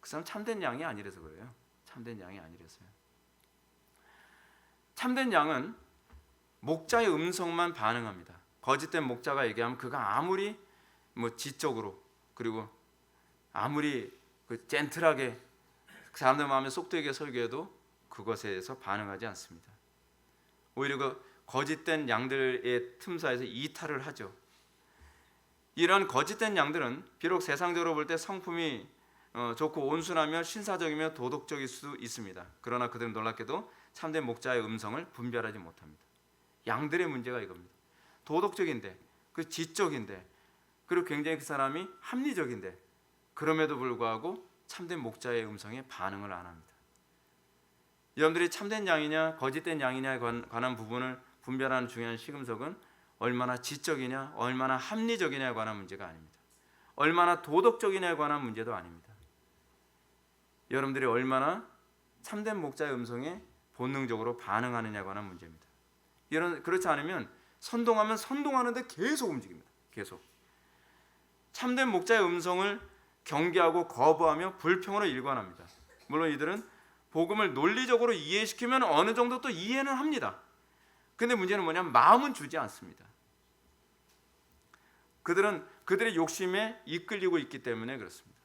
그 사람 참된 양이 아니라서 그래요. 참된 양이 아니라서요. 참된 양은 목자의 음성만 반응합니다. 거짓된 목자가 얘기하면 그가 아무리 지적으로 그리고 아무리 젠틀하게 사람들 마음에 쏙 들게 설교해도 그것에 대해서 반응하지 않습니다. 오히려 그 거짓된 양들의 틈사이에서 이탈을 하죠. 이런 거짓된 양들은 비록 세상적으로 볼 때 성품이 좋고 온순하며 신사적이며 도덕적일 수 있습니다. 그러나 그들은 놀랍게도 참된 목자의 음성을 분별하지 못합니다. 양들의 문제가 이겁니다. 도덕적인데, 그 지적인데, 그리고 굉장히 그 사람이 합리적인데, 그럼에도 불구하고 참된 목자의 음성에 반응을 안 합니다. 여러분들이 참된 양이냐 거짓된 양이냐에 관한 부분을 분별하는 중요한 시금석은 얼마나 지적이냐 얼마나 합리적이냐에 관한 문제가 아닙니다. 얼마나 도덕적이냐에 관한 문제도 아닙니다. 여러분들이 얼마나 참된 목자의 음성에 본능적으로 반응하느냐에 관한 문제입니다. 그렇지 않으면 선동하면 선동하는데 계속 움직입니다. 계속. 참된 목자의 음성을 경계하고 거부하며 불평으로 일관합니다. 물론 이들은 복음을 논리적으로 이해시키면 어느 정도 또 이해는 합니다. 근데 문제는 뭐냐면 마음은 주지 않습니다. 그들은 그들의 욕심에 이끌리고 있기 때문에 그렇습니다.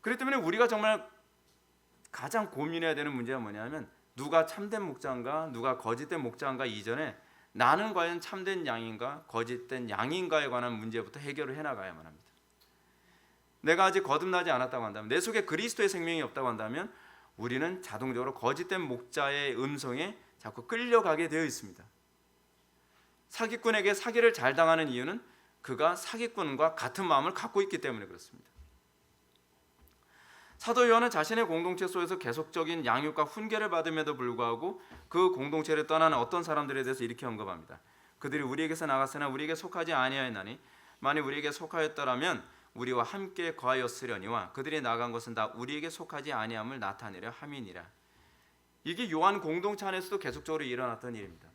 그렇기 때문에 우리가 정말 가장 고민해야 되는 문제가 뭐냐면 누가 참된 목자인가 누가 거짓된 목자인가 이전에 나는 과연 참된 양인가 거짓된 양인가에 관한 문제부터 해결을 해나가야만 합니다. 내가 아직 거듭나지 않았다고 한다면 내 속에 그리스도의 생명이 없다고 한다면 우리는 자동적으로 거짓된 목자의 음성에 자꾸 끌려가게 되어 있습니다. 사기꾼에게 사기를 잘 당하는 이유는 그가 사기꾼과 같은 마음을 갖고 있기 때문에 그렇습니다. 사도 요한은 자신의 공동체 속에서 계속적인 양육과 훈계를 받음에도 불구하고 그 공동체를 떠나는 어떤 사람들에 대해서 이렇게 언급합니다. 그들이 우리에게서 나갔으나 우리에게 속하지 아니하였나니 만일 우리에게 속하였더라면 우리와 함께 거하였으려니와 그들이 나간 것은 다 우리에게 속하지 아니함을 나타내려 함이니라. 이게 요한 공동체 안에서도 계속적으로 일어났던 일입니다.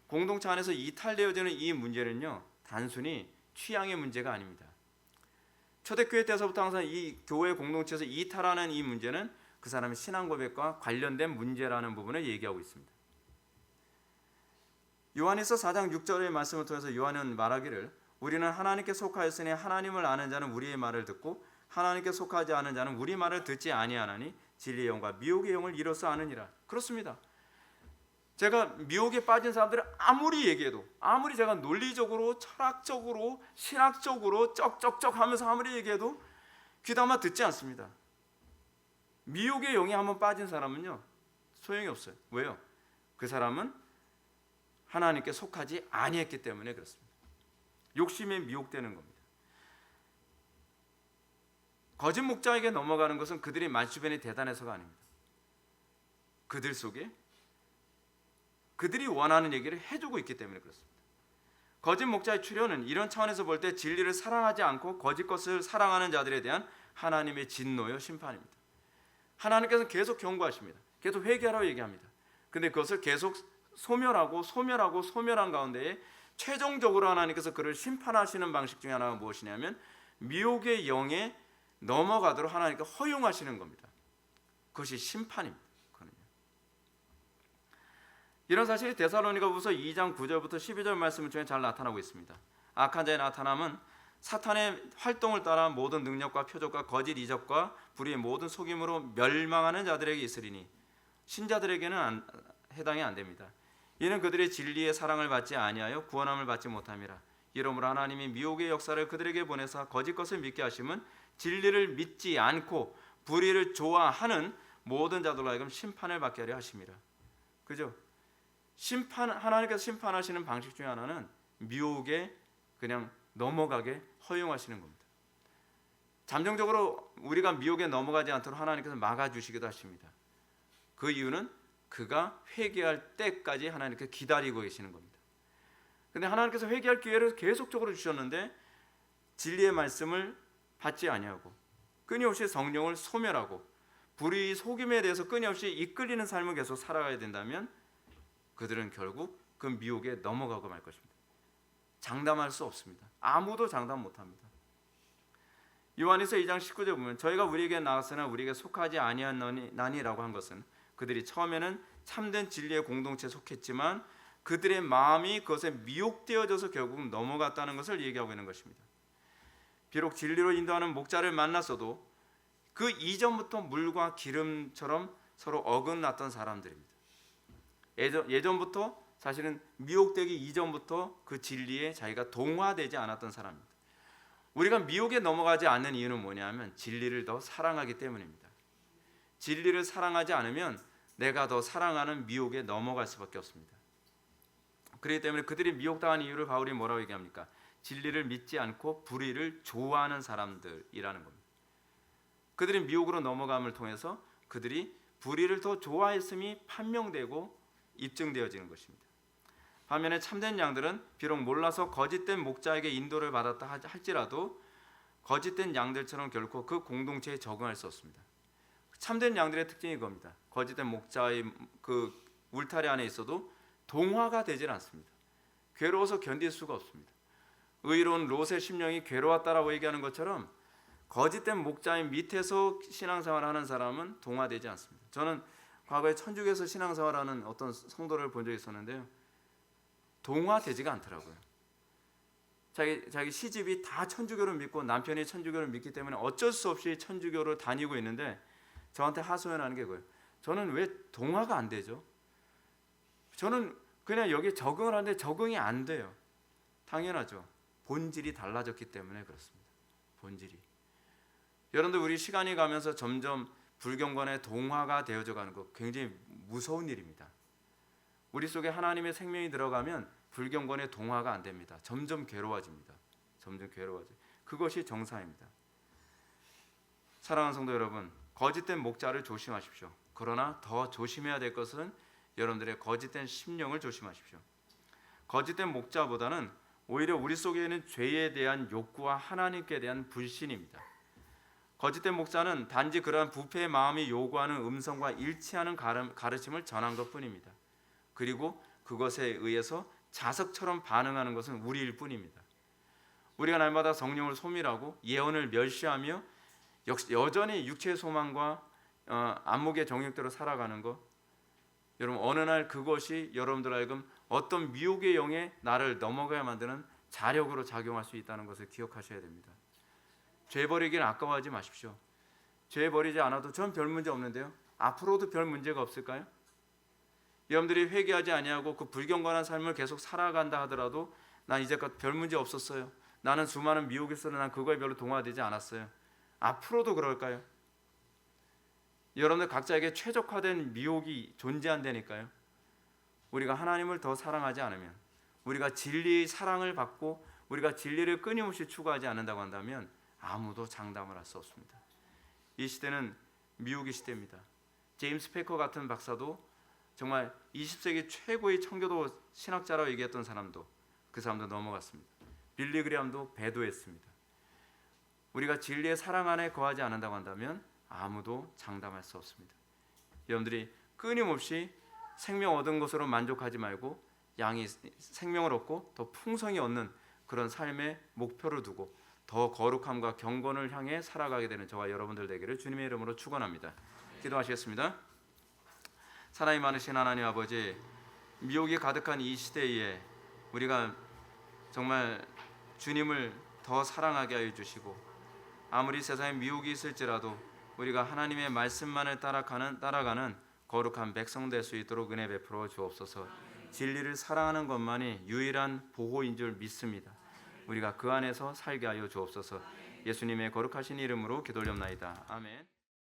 공동체 안에서 이탈되어지는 이 문제는요 단순히 취향의 문제가 아닙니다. 초대교회 때서부터 항상 이 교회 공동체에서 이탈하는 이 문제는 그 사람의 신앙 고백과 관련된 문제라는 부분을 얘기하고 있습니다. 요한일서 4장 6절의 말씀을 통해서 요한은 말하기를 우리는 하나님께 속하였으니 하나님을 아는 자는 우리의 말을 듣고 하나님께 속하지 않은 자는 우리 말을 듣지 아니하나니 진리의 영과 미혹의 영을 이로써 아느니라. 그렇습니다. 제가 미혹에 빠진 사람들을 아무리 얘기해도 아무리 제가 논리적으로 철학적으로 신학적으로 쩍쩍쩍 하면서 아무리 얘기해도 귀담아 듣지 않습니다. 미혹의 영이 한번 빠진 사람은요 소용이 없어요. 왜요? 그 사람은 하나님께 속하지 아니했기 때문에 그렇습니다. 욕심에 미혹되는 겁니다. 거짓 목자에게 넘어가는 것은 그들이 만주변이 대단해서가 아닙니다. 그들 속에 그들이 원하는 얘기를 해주고 있기 때문에 그렇습니다. 거짓 목자의 출현은 이런 차원에서 볼 때 진리를 사랑하지 않고 거짓 것을 사랑하는 자들에 대한 하나님의 진노요 심판입니다. 하나님께서는 계속 경고하십니다. 계속 회개하라고 얘기합니다. 근데 그것을 계속 소멸한 가운데에 최종적으로 하나님께서 그를 심판하시는 방식 중에 하나가 무엇이냐면 미혹의 영에 넘어가도록 하나님께 허용하시는 겁니다. 그것이 심판입니다. 이런 사실이 데살로니가후서 2장 9절부터 12절 말씀 중에 잘 나타나고 있습니다. 악한 자의 나타남은 사탄의 활동을 따라 모든 능력과 표적과 거짓 이적과 불의의 모든 속임으로 멸망하는 자들에게 있으리니 신자들에게는 해당이 안 됩니다. 이는 그들의 진리의 사랑을 받지 아니하여 구원함을 받지 못함이라. 이러므로 하나님이 미혹의 역사를 그들에게 보내사 거짓 것을 믿게 하심은 진리를 믿지 않고 불의를 좋아하는 모든 자들로 하여금 심판을 받게 하려 하심이라. 그죠? 하나님께서 심판하시는 방식 중에 하나는 미혹에 그냥 넘어가게 허용하시는 겁니다. 잠정적으로 우리가 미혹에 넘어가지 않도록 하나님께서 막아주시기도 하십니다. 그 이유는 그가 회개할 때까지 하나님께서 기다리고 계시는 겁니다. 그런데 하나님께서 회개할 기회를 계속적으로 주셨는데 진리의 말씀을 받지 아니하고 끊임없이 성령을 소멸하고 불의 속임에 대해서 끊임없이 이끌리는 삶을 계속 살아가야 된다면 그들은 결국 그 미혹에 넘어가고 말 것입니다. 장담할 수 없습니다. 아무도 장담 못합니다. 요한일서 2장 19절 보면 저희가 우리에게 나왔으나 우리에게 속하지 아니하나니라고 한 것은 그들이 처음에는 참된 진리의 공동체에 속했지만 그들의 마음이 그것에 미혹되어져서 결국 넘어갔다는 것을 얘기하고 있는 것입니다. 비록 진리로 인도하는 목자를 만났어도 그 이전부터 물과 기름처럼 서로 어긋났던 사람들입니다. 예전부터 사실은 미혹되기 이전부터 그 진리에 자기가 동화되지 않았던 사람입니다. 우리가 미혹에 넘어가지 않는 이유는 뭐냐면 진리를 더 사랑하기 때문입니다. 진리를 사랑하지 않으면 내가 더 사랑하는 미혹에 넘어갈 수밖에 없습니다. 그렇기 때문에 그들이 미혹당한 이유를 바울이 뭐라고 얘기합니까? 진리를 믿지 않고 불의를 좋아하는 사람들이라는 겁니다. 그들이 미혹으로 넘어감을 통해서 그들이 불의를 더 좋아했음이 판명되고 입증되어지는 것입니다. 반면에 참된 양들은 비록 몰라서 거짓된 목자에게 인도를 받았다 할지라도 거짓된 양들처럼 결코 그 공동체에 적응할 수 없습니다. 참된 양들의 특징이 이겁니다. 거짓된 목자의 그 울타리 안에 있어도 동화가 되질 않습니다. 괴로워서 견딜 수가 없습니다. 의로운 롯의 심령이 괴로웠다라고 얘기하는 것처럼 거짓된 목자의 밑에서 신앙생활하는 사람은 동화되지 않습니다. 저는 과거에 천주교에서 신앙생활하는 어떤 성도를 본 적이 있었는데요. 동화되지가 않더라고요. 자기 시집이 다 천주교를 믿고 남편이 천주교를 믿기 때문에 어쩔 수 없이 천주교를 다니고 있는데 저한테 하소연하는 게 그거예요. 저는 왜 동화가 안 되죠? 저는 그냥 여기에 적응을 하는데 적응이 안 돼요. 당연하죠. 본질이 달라졌기 때문에 그렇습니다. 본질이. 여러분들 우리 시간이 가면서 점점 불경건의 동화가 되어져 가는 거 굉장히 무서운 일입니다. 우리 속에 하나님의 생명이 들어가면 불경건의 동화가 안 됩니다. 점점 괴로워집니다. 점점 괴로워져. 그것이 정상입니다. 사랑하는 성도 여러분, 거짓된 목자를 조심하십시오. 그러나 더 조심해야 될 것은 여러분들의 거짓된 심령을 조심하십시오. 거짓된 목자보다는 오히려 우리 속에 있는 죄에 대한 욕구와 하나님께 대한 불신입니다. 거짓된 목자는 단지 그러한 부패의 마음이 요구하는 음성과 일치하는 가르침을 전한 것뿐입니다. 그리고 그것에 의해서 자석처럼 반응하는 것은 우리일 뿐입니다. 우리가 날마다 성령을 소멸하고 예언을 멸시하며 여전히 육체의 소망과 안목의 정욕대로 살아가는 것, 여러분 어느 날 그것이 여러분들 하여금 어떤 미혹의 영에 나를 넘어가야 만드는 자력으로 작용할 수 있다는 것을 기억하셔야 됩니다. 죄 버리기는 아까워하지 마십시오. 죄 버리지 않아도 전 별 문제 없는데요. 앞으로도 별 문제가 없을까요? 여러분들이 회개하지 아니하고 그 불경건한 삶을 계속 살아간다 하더라도 난 이제껏 별 문제 없었어요. 나는 수많은 미혹이 있었는데 난 그거에 별로 동화되지 않았어요. 앞으로도 그럴까요? 여러분들 각자에게 최적화된 미혹이 존재한다니까요. 우리가 하나님을 더 사랑하지 않으면, 우리가 진리의 사랑을 받고 우리가 진리를 끊임없이 추구하지 않는다고 한다면 아무도 장담을 할 수 없습니다. 이 시대는 미혹의 시대입니다. 제임스 패커 같은 박사도 정말 20세기 최고의 청교도 신학자라고 얘기했던 사람도 그 사람도 넘어갔습니다. 빌리 그레함도 배도했습니다. 우리가 진리의 사랑 안에 거하지 않는다고 한다면 아무도 장담할 수 없습니다. 여러분들이 끊임없이 생명 얻은 것으로 만족하지 말고 양이 생명을 얻고 더 풍성히 얻는 그런 삶의 목표를 두고 더 거룩함과 경건을 향해 살아가게 되는 저와 여러분들 되기를 주님의 이름으로 축원합니다. 기도하시겠습니다. 사랑이 많으신 하나님 아버지, 미혹이 가득한 이 시대에 우리가 정말 주님을 더 사랑하게 하여 주시고 아무리 세상에 미혹이 있을지라도 우리가 하나님의 말씀만을 따라가는 거룩한 백성 될 수 있도록 은혜 베풀어 주옵소서. 진리를 사랑하는 것만이 유일한 보호인 줄 믿습니다. 우리가 그 안에서 살게 하여 주옵소서. 예수님의 거룩하신 이름으로 기도올옵나이다. 아멘.